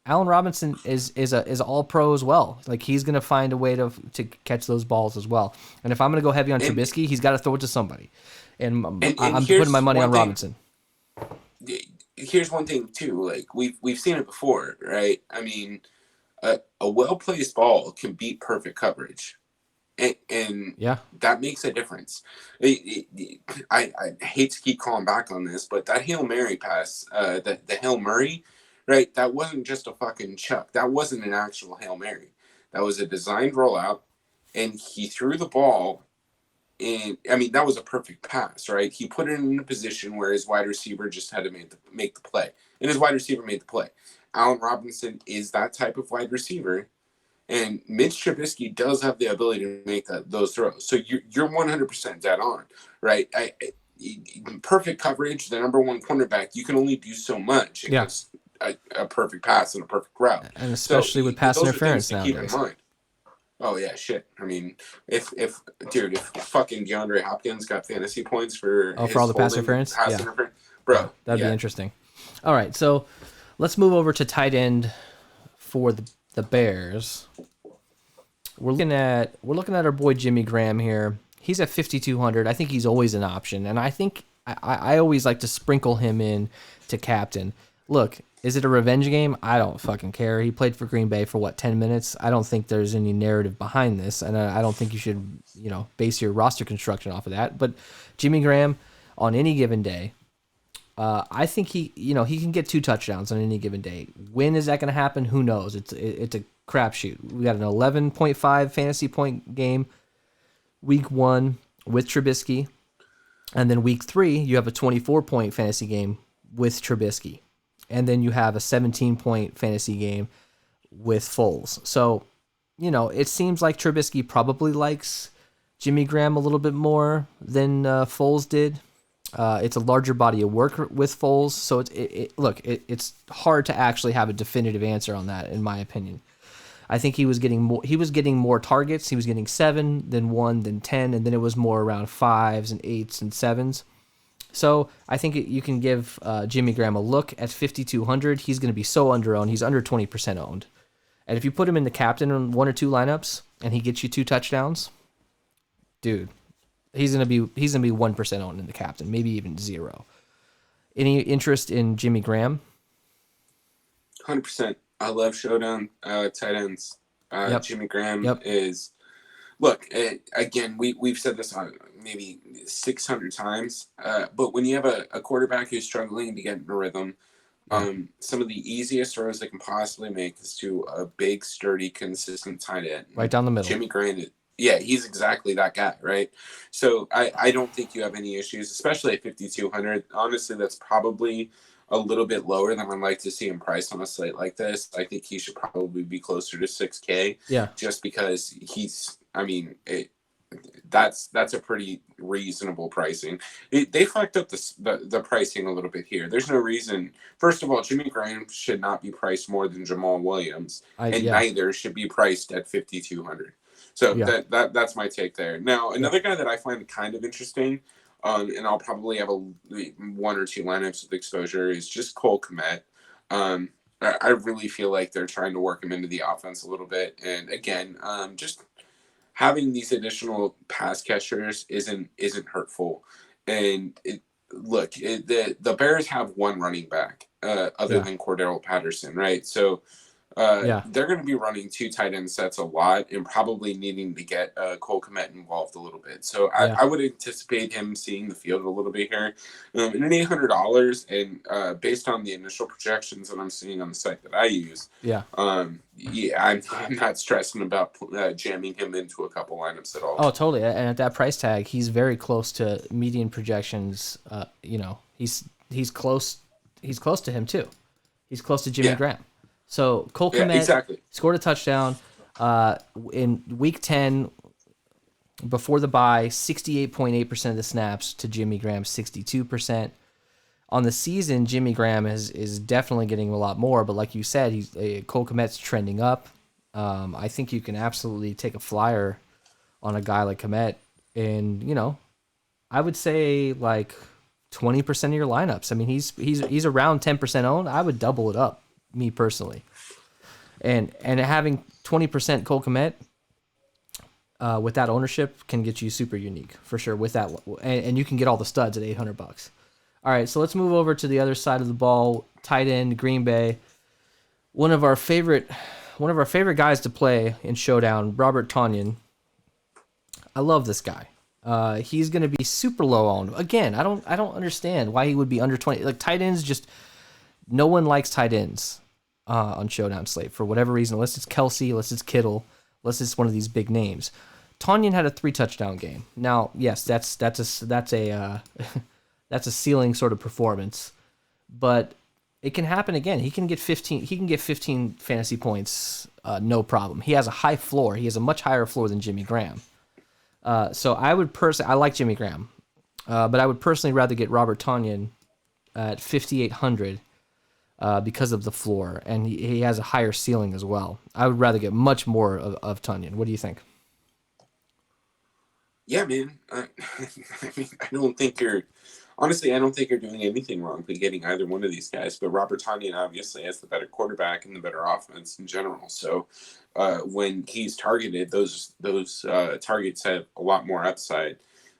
Allen Robinson is all pro as well. Like he's gonna find a way to catch those balls as well. And if I'm gonna go heavy on Trubisky, he's got to throw it to somebody. And I'm putting my money on Robinson. Here's one thing too. Like we've seen it before, right? I mean, a well placed ball can beat perfect coverage, and that makes a difference. I hate to keep calling back on this, but that Hail Mary pass, the Hail Murray. Right, that wasn't just a fucking chuck. That wasn't an actual Hail Mary. That was a designed rollout, and he threw the ball, and I mean that was a perfect pass, right? He put it in a position where his wide receiver just had to make the play, and his wide receiver made the play. Allen Robinson is that type of wide receiver, and Mitch Trubisky does have the ability to make those throws. So you're 100% dead on, right? Perfect coverage, the number 1 cornerback, you can only do so much. Against a perfect pass and a perfect route, and especially with pass interference nowadays. Keep in mind. Oh yeah, shit. I mean, if fucking DeAndre Hopkins got fantasy points for all the pass interference, bro, that'd be interesting. All right, so let's move over to tight end for the Bears. We're looking at our boy Jimmy Graham here. He's at 5,200. I think he's always an option, and I think I always like to sprinkle him in to captain. Look, is it a revenge game? I don't fucking care. He played for Green Bay for 10 minutes. I don't think there's any narrative behind this, and I don't think you should, base your roster construction off of that. But Jimmy Graham, on any given day, I think he can get 2 touchdowns on any given day. When is that going to happen? Who knows? It's a crapshoot. We got an 11.5 fantasy point game week 1 with Trubisky, and then week 3 you have a 24-point fantasy game with Trubisky. And then you have a 17-point fantasy game with Foles. So, it seems like Trubisky probably likes Jimmy Graham a little bit more than Foles did. It's a larger body of work with Foles. So, it's hard to actually have a definitive answer on that, in my opinion. I think he was getting more targets. He was getting 7, then 1, then 10, and then it was more around 5s and 8s and 7s. So I think you can give Jimmy Graham a look at 5,200. He's going to be so under-owned. He's under 20% owned. And if you put him in the captain in 1 or 2 lineups and he gets you 2 touchdowns, dude, he's going to be 1% owned in the captain, maybe even 0. Any interest in Jimmy Graham? 100%. I love showdown tight ends. Yep. Jimmy Graham Yep. is. Look, again, we've said this on maybe 600 times, but when you have a quarterback who's struggling to get in a rhythm, some of the easiest throws they can possibly make is to a big, sturdy, consistent tight end. Right down the middle. Jimmy Graham, yeah, he's exactly that guy, right? So I don't think you have any issues, especially at 5,200. Honestly, that's probably a little bit lower than I'd like to see him priced on a slate like this. I think he should probably be closer to 6K. Yeah. Just because that's a pretty reasonable pricing. They fucked up the pricing a little bit here. There's no reason. First of all, Jimmy Graham should not be priced more than Jamal Williams, neither should be priced at 5,200. So that's my take there. Now, another guy that I find kind of interesting, and I'll probably have one or two lineups with exposure, is just Cole Kmet. I really feel like they're trying to work him into the offense a little bit. And again, just having these additional pass catchers isn't hurtful. And the Bears have one running back other than Cordero Patterson, right? So they're going to be running two tight end sets a lot and probably needing to get Cole Kmet involved a little bit. So I would anticipate him seeing the field a little bit here. And at $800, and based on the initial projections that I'm seeing on the site that I use, I'm not stressing about jamming him into a couple lineups at all. Oh, totally. And at that price tag, he's very close to median projections. He's close. He's close to him too. He's close to Jimmy Graham. So Cole Kmet scored a touchdown in Week 10 before the bye. 68.8% of the snaps to Jimmy Graham, 62%. On the season, Jimmy Graham is definitely getting a lot more. But like you said, Cole Kmet's trending up. I think you can absolutely take a flyer on a guy like Kmet, and I would say like 20% of your lineups. I mean, he's around 10% owned. I would double it up. Me personally, and having 20% Cole Kmet with that ownership can get you super unique for sure. With that, and you can get all the studs at $800. All right, so let's move over to the other side of the ball. Tight end, Green Bay, one of our favorite guys to play in Showdown, Robert Tonyan. I love this guy. He's going to be super low owned. Again, I don't understand why he would be under 20. Like tight ends, just no one likes tight ends on Showdown Slate for whatever reason. Unless it's Kelsey, unless it's Kittle, unless it's one of these big names. Tonyan had a 3-touchdown game. Now, yes, that's a that's a ceiling sort of performance, but it can happen again. He can get 15. He can get 15 fantasy points, no problem. He has a high floor. He has a much higher floor than Jimmy Graham. So I like Jimmy Graham, but I would personally rather get Robert Tonyan at 5,800 because of the floor, and he has a higher ceiling as well. I would rather get much more of Tonyan. What do you think? Yeah, man. I don't think you're doing anything wrong with getting either one of these guys. But Robert Tonyan obviously has the better quarterback and the better offense in general. So when he's targeted, those targets have a lot more upside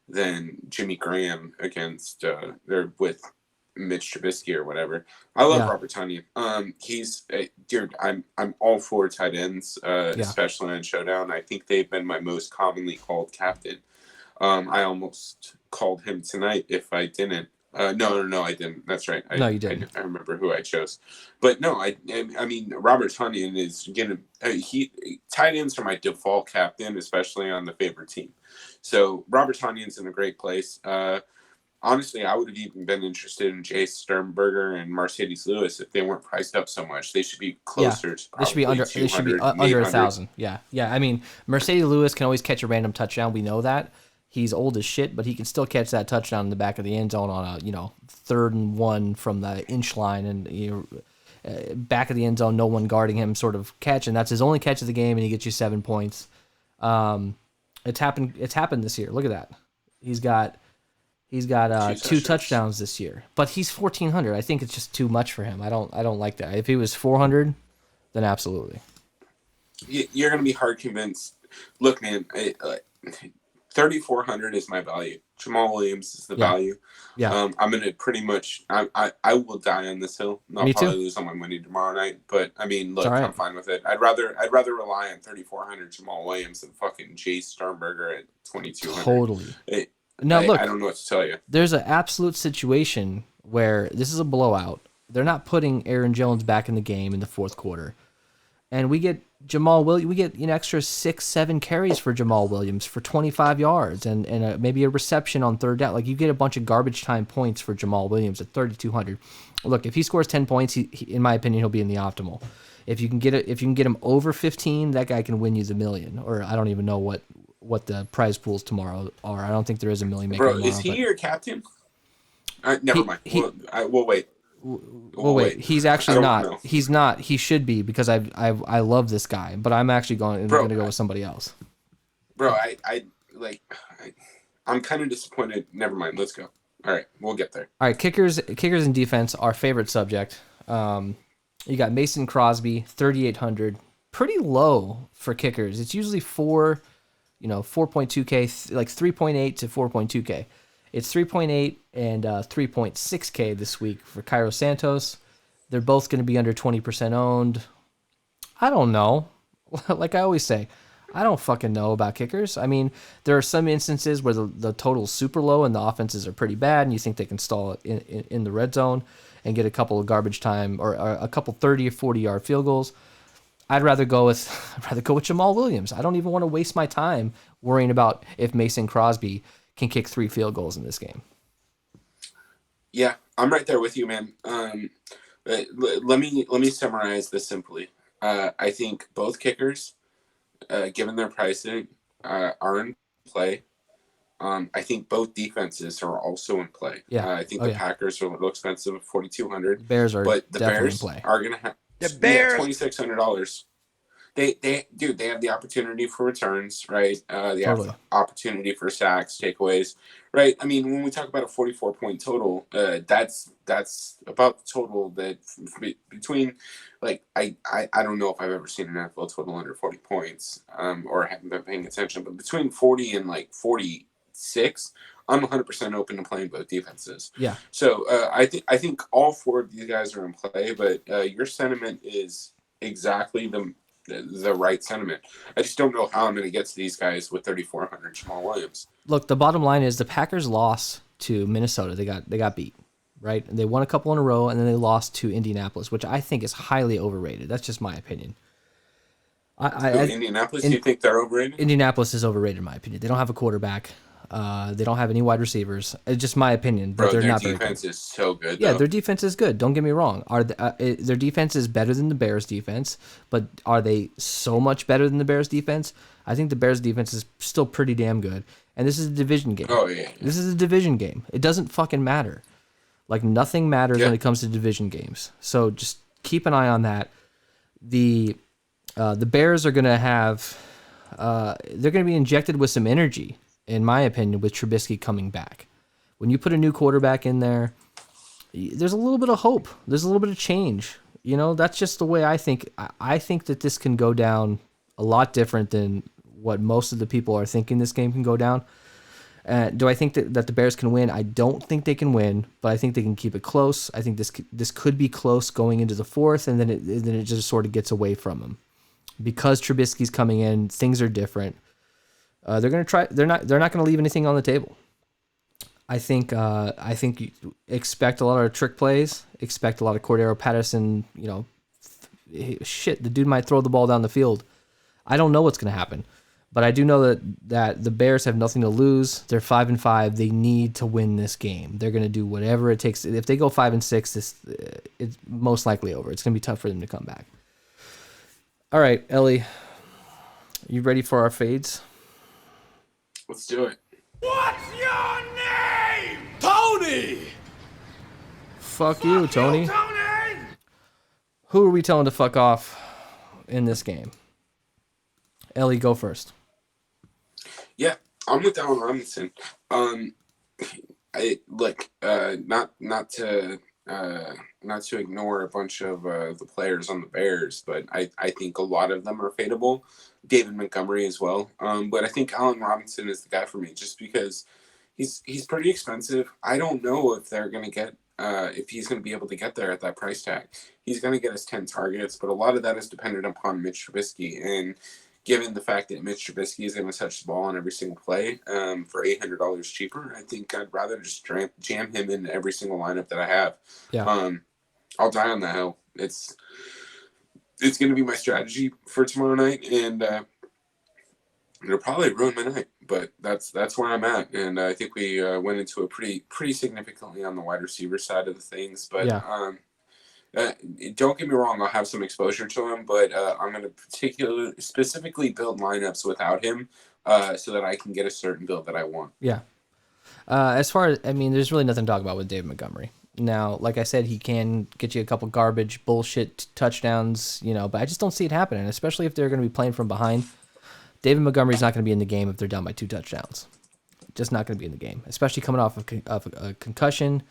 than Jimmy Graham against they're with Mitch Trubisky or whatever. I love Robert Tonyan. I'm all for tight ends, especially on Showdown. I think they've been my most commonly called captain. I almost called him tonight if I didn't. No, I didn't. That's right. No, you didn't. I remember who I chose. But no, I mean, Robert Tonyan is going to tight ends are my default captain, especially on the favorite team. So Robert Tonyan's in a great place. Honestly, I would have even been interested in Jace Sternberger and Mercedes Lewis if they weren't priced up so much. They should be closer to they should be under 1,000. Yeah. I mean, Mercedes Lewis can always catch a random touchdown. We know that. He's old as shit, but he can still catch that touchdown in the back of the end zone on a 3rd and 1 from the inch line, and back of the end zone, no one guarding him, sort of catch, and that's his only catch of the game, and he gets you 7 points. It's happened this year. Look at that. He's got 2 touchdowns this year, but he's 1,400. I think it's just too much for him. I don't like that. If he was 400, then absolutely. You're going to be hard convinced. Look, man, 3,400 is my value. Jamal Williams is the Yeah. value. Yeah. I'm gonna pretty much. I will die on this hill. I'll Me probably too. lose on my money tomorrow night. But I mean, look, all right. I'm fine with it. I'd rather rely on 3,400 Jamal Williams than fucking Jay Sternberger at 2,200. Totally. Now look, I don't know what to tell you. There's an absolute situation where this is a blowout. They're not putting Aaron Jones back in the game in the fourth quarter, and we get Jamal Williams. We get an extra 6-7 carries for Jamal Williams for 25 yards and maybe a reception on third down. Like, you get a bunch of garbage time points for Jamal Williams at 3,200. Look, if he scores 10 points, he in my opinion, he'll be in the optimal. If you can get him over 15, that guy can win you the million. Or I don't even know what the prize pools tomorrow are. I don't think there is a million maker tomorrow. Is he your captain? Never mind. We'll wait. Well, wait. He's actually not. Know. He's not. He should be, because I love this guy, but I'm actually going to go with somebody else. Bro, I'm kind of disappointed. Never mind. Let's go. All right, we'll get there. All right, kickers and defense, our favorite subject. You got Mason Crosby, 3,800, pretty low for kickers. It's usually 4.2K, like 3.8 to 4.2K. It's 3.8 and 3.6K this week for Cairo Santos. They're both going to be under 20% owned. I don't know. Like I always say, I don't fucking know about kickers. I mean, there are some instances where the total's super low and the offenses are pretty bad, and you think they can stall it in the red zone and get a couple of garbage time or a couple 30 or 40-yard field goals. I'd rather go with Jamal Williams. I don't even want to waste my time worrying about if Mason Crosby can kick 3 field goals in this game. Yeah, I'm right there with you, man. Let me summarize this simply. I think both kickers, given their pricing, are in play. I think both defenses are also in play. Yeah. I think the Packers are a little expensive at 4,200. Bears are, but the definitely Bears in play. Are gonna have $2,600. They have the opportunity for returns, right? They have the opportunity for sacks, takeaways, right? I mean, when we talk about a 44-point total, that's about the total that between, like, I don't know if I've ever seen an NFL total under 40 points, or haven't been paying attention, but between 40 and like 46, I'm 100% open to playing both defenses. Yeah. So I think all 4 of these guys are in play, but your sentiment is exactly the right sentiment. I just don't know how I'm going to get to these guys with 3,400 Jamal Williams. Look, the bottom line is the Packers lost to Minnesota. They got beat, right? And they won a couple in a row, and then they lost to Indianapolis, which I think is highly overrated. That's just my opinion. Indianapolis? Do you think they're overrated? Indianapolis is overrated in my opinion. They don't have a quarterback. They don't have any wide receivers. It's just my opinion. But they're not very good. Their defense is so good. Yeah, their defense is good. Don't get me wrong. Their defense is better than the Bears' defense, but are they so much better than the Bears' defense? I think the Bears' defense is still pretty damn good. And this is a division game. Oh, yeah. This is a division game. It doesn't fucking matter. Like, nothing matters when it comes to division games. So just keep an eye on that. The Bears are going to have they're going to be injected with some energy, in my opinion, with Trubisky coming back. When you put a new quarterback in there, there's a little bit of hope. There's a little bit of change. You know, that's just the way I think. I think that this can go down a lot different than what most of the people are thinking this game can go down. Do I think that the Bears can win? I don't think they can win, but I think they can keep it close. I think this could be close going into the fourth, and then it just sort of gets away from them. Because Trubisky's coming in, things are different. They're gonna try. They're not gonna leave anything on the table. I think you expect a lot of trick plays. Expect a lot of Cordero Patterson. You know, shit, the dude might throw the ball down the field. I don't know what's gonna happen, but I do know that the Bears have nothing to lose. They're 5-5. They need to win this game. They're gonna do whatever it takes. If they go 5-6, it's most likely over. It's gonna be tough for them to come back. All right, Ellie, you ready for our fades? Let's do it. What's your name? Tony! Fuck you, Tony. Who are we telling to fuck off in this game? Ellie, go first. Yeah, I'm with Allen Robinson. Not to ignore a bunch of the players on the Bears, but I think a lot of them are fadeable. David Montgomery as well. But I think Allen Robinson is the guy for me, just because He's pretty expensive. I don't know if they're going to get if he's going to be able to get there at that price tag. He's going to get us 10 targets, but a lot of that is dependent upon Mitch Trubisky. And given the fact that Mitch Trubisky is going to touch the ball on every single play for $800 cheaper, I think I'd rather just jam him in every single lineup that I have. Yeah. I'll die on that hill. It's going to be my strategy for tomorrow night, and it'll probably ruin my night, but that's where I'm at. And I think we went into a pretty significantly on the wide receiver side of the things. But don't get me wrong, I'll have some exposure to him, but I'm going to specifically build lineups without him so that I can get a certain build that I want. Yeah. As far as, there's really nothing to talk about with David Montgomery. Now, like I said, he can get you a couple garbage bullshit touchdowns, but I just don't see it happening, especially if they're going to be playing from behind. David Montgomery's not going to be in the game if they're down by 2 touchdowns. Just not going to be in the game, especially coming off of a concussion.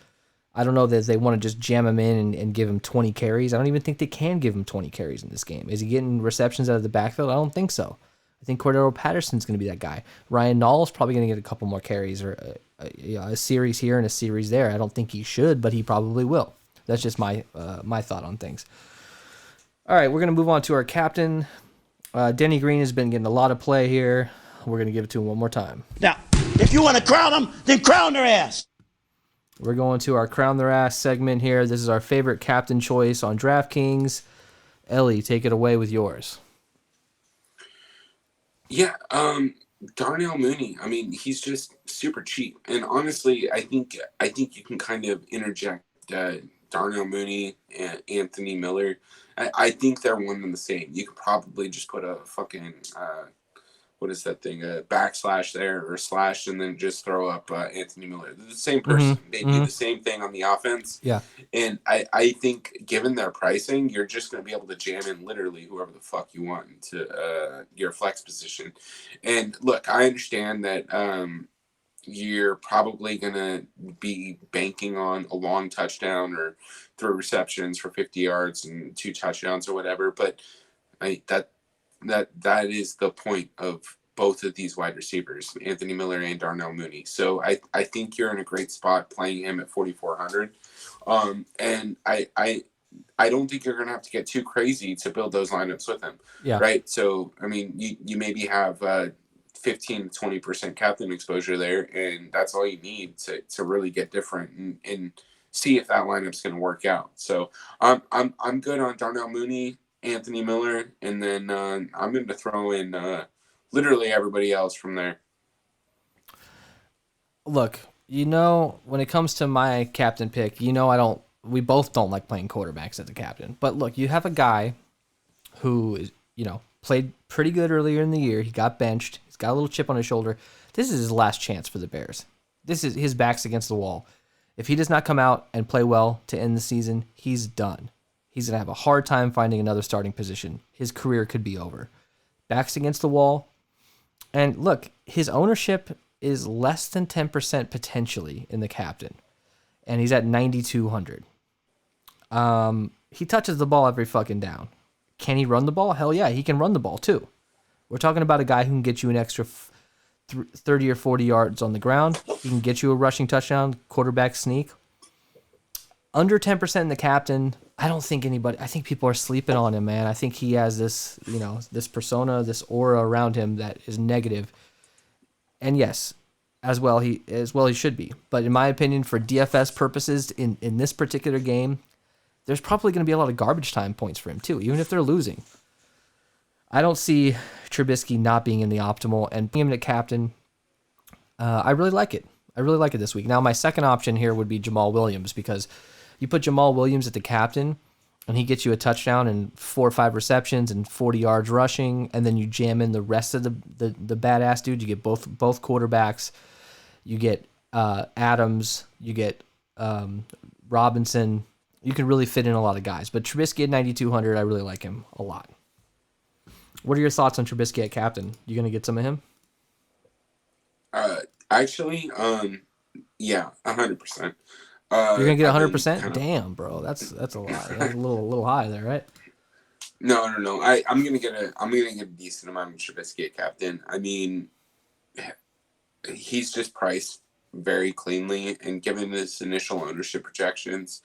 I don't know that they want to just jam him in and give him 20 carries. I don't even think they can give him 20 carries in this game. Is he getting receptions out of the backfield? I don't think so. I think Cordero Patterson's going to be that guy. Ryan Nall's probably going to get a couple more carries or a series here and a series there. I don't think he should, but he probably will. That's just my thought on things. All right, we're going to move on to our captain. Denny Green has been getting a lot of play here. We're going to give it to him one more time. Now, if you want to crown them, then crown their ass. We're going to our Crown Their Ass segment here. This is our favorite captain choice on DraftKings. Ellie, take it away with yours. Yeah, Darnell Mooney. He's just super cheap. And honestly, I think you can kind of interject Darnell Mooney and Anthony Miller. I think they're one and the same. You could probably just put a fucking what is that thing? A backslash there or slash, and then just throw up Anthony Miller. They're the same person. They do the same thing on the offense. Yeah. And I think given their pricing, you're just going to be able to jam in literally whoever the fuck you want into your flex position. And look, I understand that you're probably going to be banking on a long touchdown or 3 receptions for 50 yards and 2 touchdowns or whatever. But that is the point of both of these wide receivers, Anthony Miller and Darnell Mooney. So I think you're in a great spot playing him at 4,400. And I don't think you're going to have to get too crazy to build those lineups with him. Yeah. Right. So, you maybe have 15 to 20% captain exposure there, and that's all you need to really get different and see if that lineup's going to work out. So I'm good on Darnell Mooney, Anthony Miller, and then I'm going to throw in literally everybody else from there. Look, when it comes to my captain pick, we both don't like playing quarterbacks as a captain. But look, you have a guy who is, played pretty good earlier in the year. He got benched. He's got a little chip on his shoulder. This is his last chance for the Bears. This is his back's against the wall. If he does not come out and play well to end the season, he's done. He's going to have a hard time finding another starting position. His career could be over. Back's against the wall. And look, his ownership is less than 10% potentially in the captain. And he's at 9,200. He touches the ball every fucking down. Can he run the ball? Hell yeah, he can run the ball too. We're talking about a guy who can get you an extra 30 or 40 yards on the ground. He can get you a rushing touchdown, quarterback sneak. Under 10% in the captain, I think people are sleeping on him, man. I think he has this, this persona, this aura around him that is negative. And yes, as well he should be. But in my opinion, for DFS purposes in this particular game, there's probably going to be a lot of garbage time points for him too, even if they're losing. I don't see Trubisky not being in the optimal, and being him at captain, I really like it. I really like it this week. Now, my second option here would be Jamal Williams, because you put Jamal Williams at the captain, and he gets you a touchdown and 4 or 5 receptions and 40 yards rushing, and then you jam in the rest of the badass dude. You get both quarterbacks. You get Adams. You get Robinson. You can really fit in a lot of guys. But Trubisky at 9,200, I really like him a lot. What are your thoughts on Trubisky at captain? You going to get some of him? Actually, yeah, 100%. You're gonna get 100%? Damn, bro, that's a lot. That's a little high there, right? No. I'm gonna get a decent amount of Trubisky at captain. He's just priced very cleanly, and given his initial ownership projections,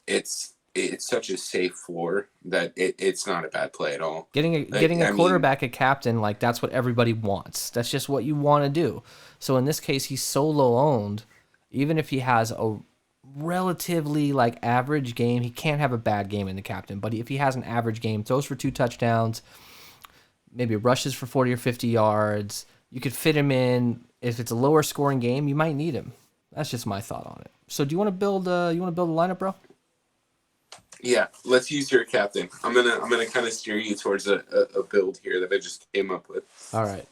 it's such a safe floor that it's not a bad play at all. Getting a quarterback, a captain, like that's what everybody wants. That's just what you want to do. So in this case, he's so low owned, even if he has a relatively like average game, he can't have a bad game in the captain. But if he has an average game, throws for 2 touchdowns, maybe rushes for 40 or 50 yards, you could fit him in. If it's a lower scoring game, you might need him. That's just my thought on it. So do you want to build a lineup, bro? Yeah, let's use your captain. I'm gonna kind of steer you towards a build here that I just came up with. All right,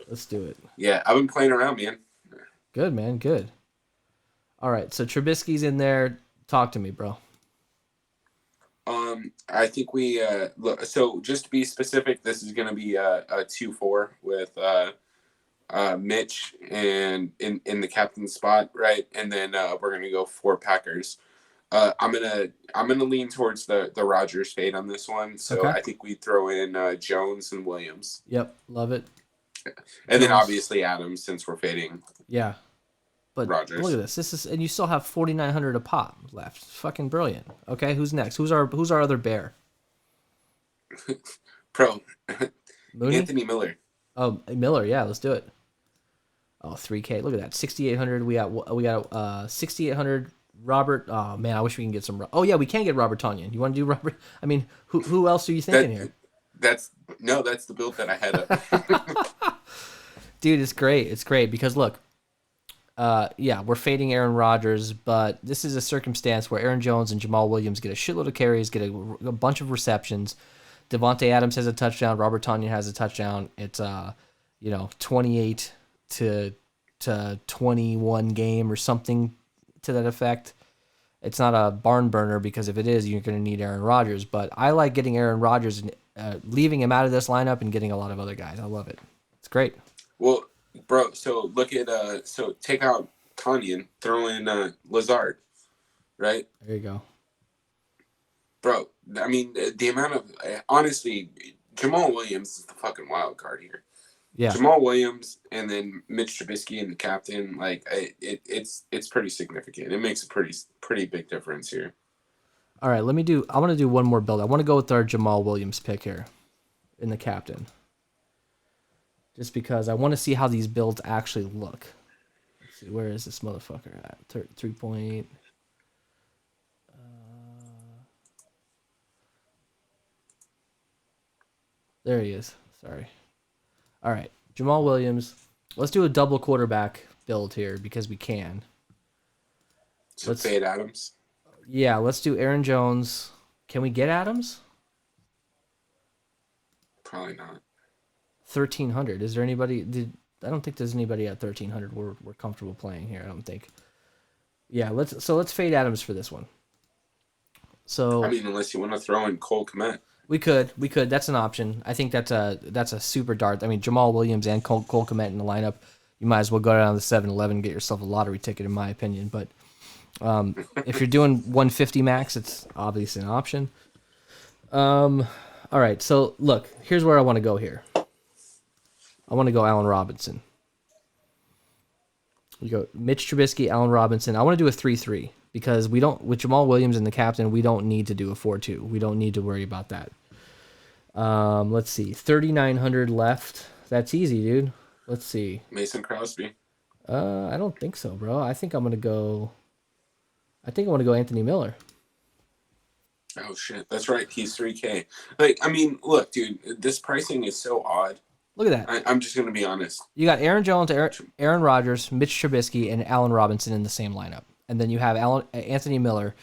let's do it. Yeah, I've been playing around, man. Good, man. Good. All right, so Trubisky's in there. Talk to me, bro. I think we look. So just to be specific, this is gonna be a 2-4 with Mitch and in the captain spot, right? And then we're gonna go 4 Packers. I'm gonna lean towards the Rodgers fade on this one. So okay. I think we throw in Jones and Williams. Yep, love it. And then obviously Adams, since we're fading. Yeah, but Rodgers. Look at this. This is, and you still have 4,900 a pop left. Fucking brilliant. Okay, who's next? Who's our other bear? Pro. Anthony Miller. Oh, Miller. Yeah, let's do it. Oh, 3K. Look at that. 6,800. We got 6,800. Robert. Oh man, I wish we can get some. Oh yeah, we can get Robert Tonyan. You want to do Robert? I mean, who else are you thinking here? That's the build that I had up. Dude, it's great. It's great because look, yeah, we're fading Aaron Rodgers, but this is a circumstance where Aaron Jones and Jamal Williams get a shitload of carries, get a bunch of receptions. Devontae Adams has a touchdown. Robert Tonyan has a touchdown. It's 28 to 21 game or something to that effect. It's not a barn burner because if it is, you're going to need Aaron Rodgers. But I like getting Aaron Rodgers and leaving him out of this lineup and getting a lot of other guys. I love it. It's great. Well, bro, so look at so take out Tonyan, throw in Lazard, right? There you go. Bro, I mean, the amount of honestly, Jamal Williams is the fucking wild card here. Yeah, Jamal Williams and then Mitch Trubisky and the captain, like it's pretty significant. It makes a pretty big difference here. All right, I want to do one more build. I want to go with our Jamal Williams pick here in the captain. Just because I want to see how these builds actually look. Let's see, where is this motherfucker at? 3 point. There he is. Sorry. All right, Jamal Williams. Let's do a double quarterback build here because we can. So let's fade Adams. Yeah, let's do Aaron Jones. Can we get Adams? Probably not. 1,300. Is there anybody? I don't think there's anybody at 1,300 we're comfortable playing here. I don't think. Yeah, let's fade Adams for this one. So I mean, unless you want to throw in Cole Kmet. We could. That's an option. I think that's a super dart. I mean, Jamal Williams and Cole Kmet in the lineup. You might as well go down to 7-Eleven and get yourself a lottery ticket, in my opinion. But if you're doing 150 max, it's obviously an option. All right. So look, here's where I want to go here. I want to go Allen Robinson. You go Mitch Trubisky, Allen Robinson. I want to do a 3-3 because we don't, with Jamal Williams and the captain, we don't need to do a 4-2. We don't need to worry about that. Let's see, 3,900 left. That's easy, dude. Let's see. Mason Crosby. I don't think so, bro. I think I want to go Anthony Miller. Oh shit, that's right. He's 3K. Like, I mean, look, dude, this pricing is so odd. Look at that. I'm just gonna be honest. You got Aaron Jones, Aaron Rodgers, Mitch Trubisky, and Allen Robinson in the same lineup, and then you have Anthony Miller,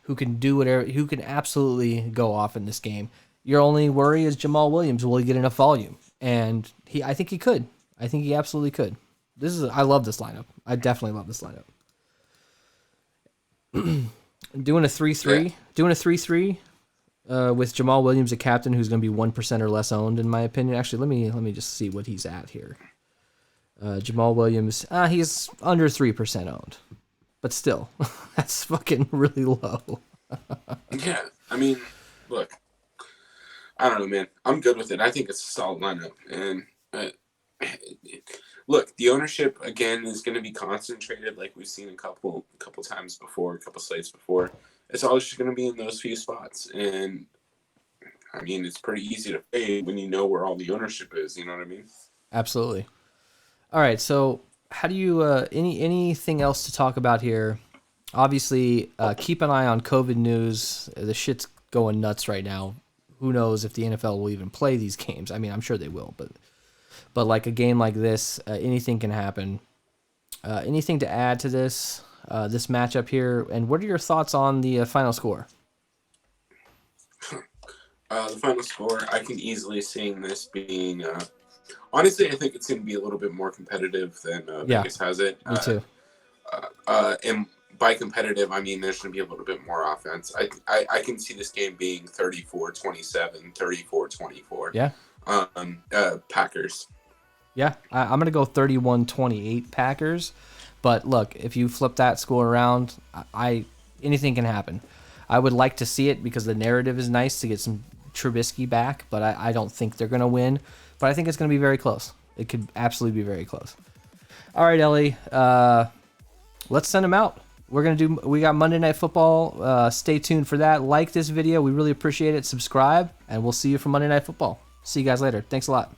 who can do whatever, who can absolutely go off in this game. Your only worry is Jamal Williams. Will he get enough volume? And I think he could. I think he absolutely could. I love this lineup. I definitely love this lineup. Doing a 3-3. Doing a 3-3 with Jamal Williams, a captain who's going to be 1% or less owned, in my opinion. Actually, let me just see what he's at here. Jamal Williams, he's under 3% owned. But still, that's fucking really low. Yeah, I mean, look. I don't know, man. I'm good with it. I think it's a solid lineup, and look, the ownership again is going to be concentrated, like we've seen a couple times before, a couple slates before. It's all just going to be in those few spots, and I mean, it's pretty easy to fade when you know where all the ownership is. You know what I mean? Absolutely. All right, so how do you anything else to talk about here? Obviously, keep an eye on COVID news. The shit's going nuts right now. Who knows if the NFL will even play these games? I mean, I'm sure they will, but like a game like this, anything can happen. Anything to add to this matchup here? And what are your thoughts on the final score? The final score, I can easily see this being. Honestly, I think it's going to be a little bit more competitive than Vegas has it. Me too. And by competitive, I mean there's going to be a little bit more offense. I can see this game being 34-27, 34-24. Yeah. Packers. Yeah, I'm going to go 31-28 Packers. But look, if you flip that score around, anything can happen. I would like to see it because the narrative is nice to get some Trubisky back, but I don't think they're going to win. But I think it's going to be very close. It could absolutely be very close. All right, Ellie, let's send them out. We got Monday Night Football. Stay tuned for that. Like this video. We really appreciate it. Subscribe, and we'll see you for Monday Night Football. See you guys later. Thanks a lot.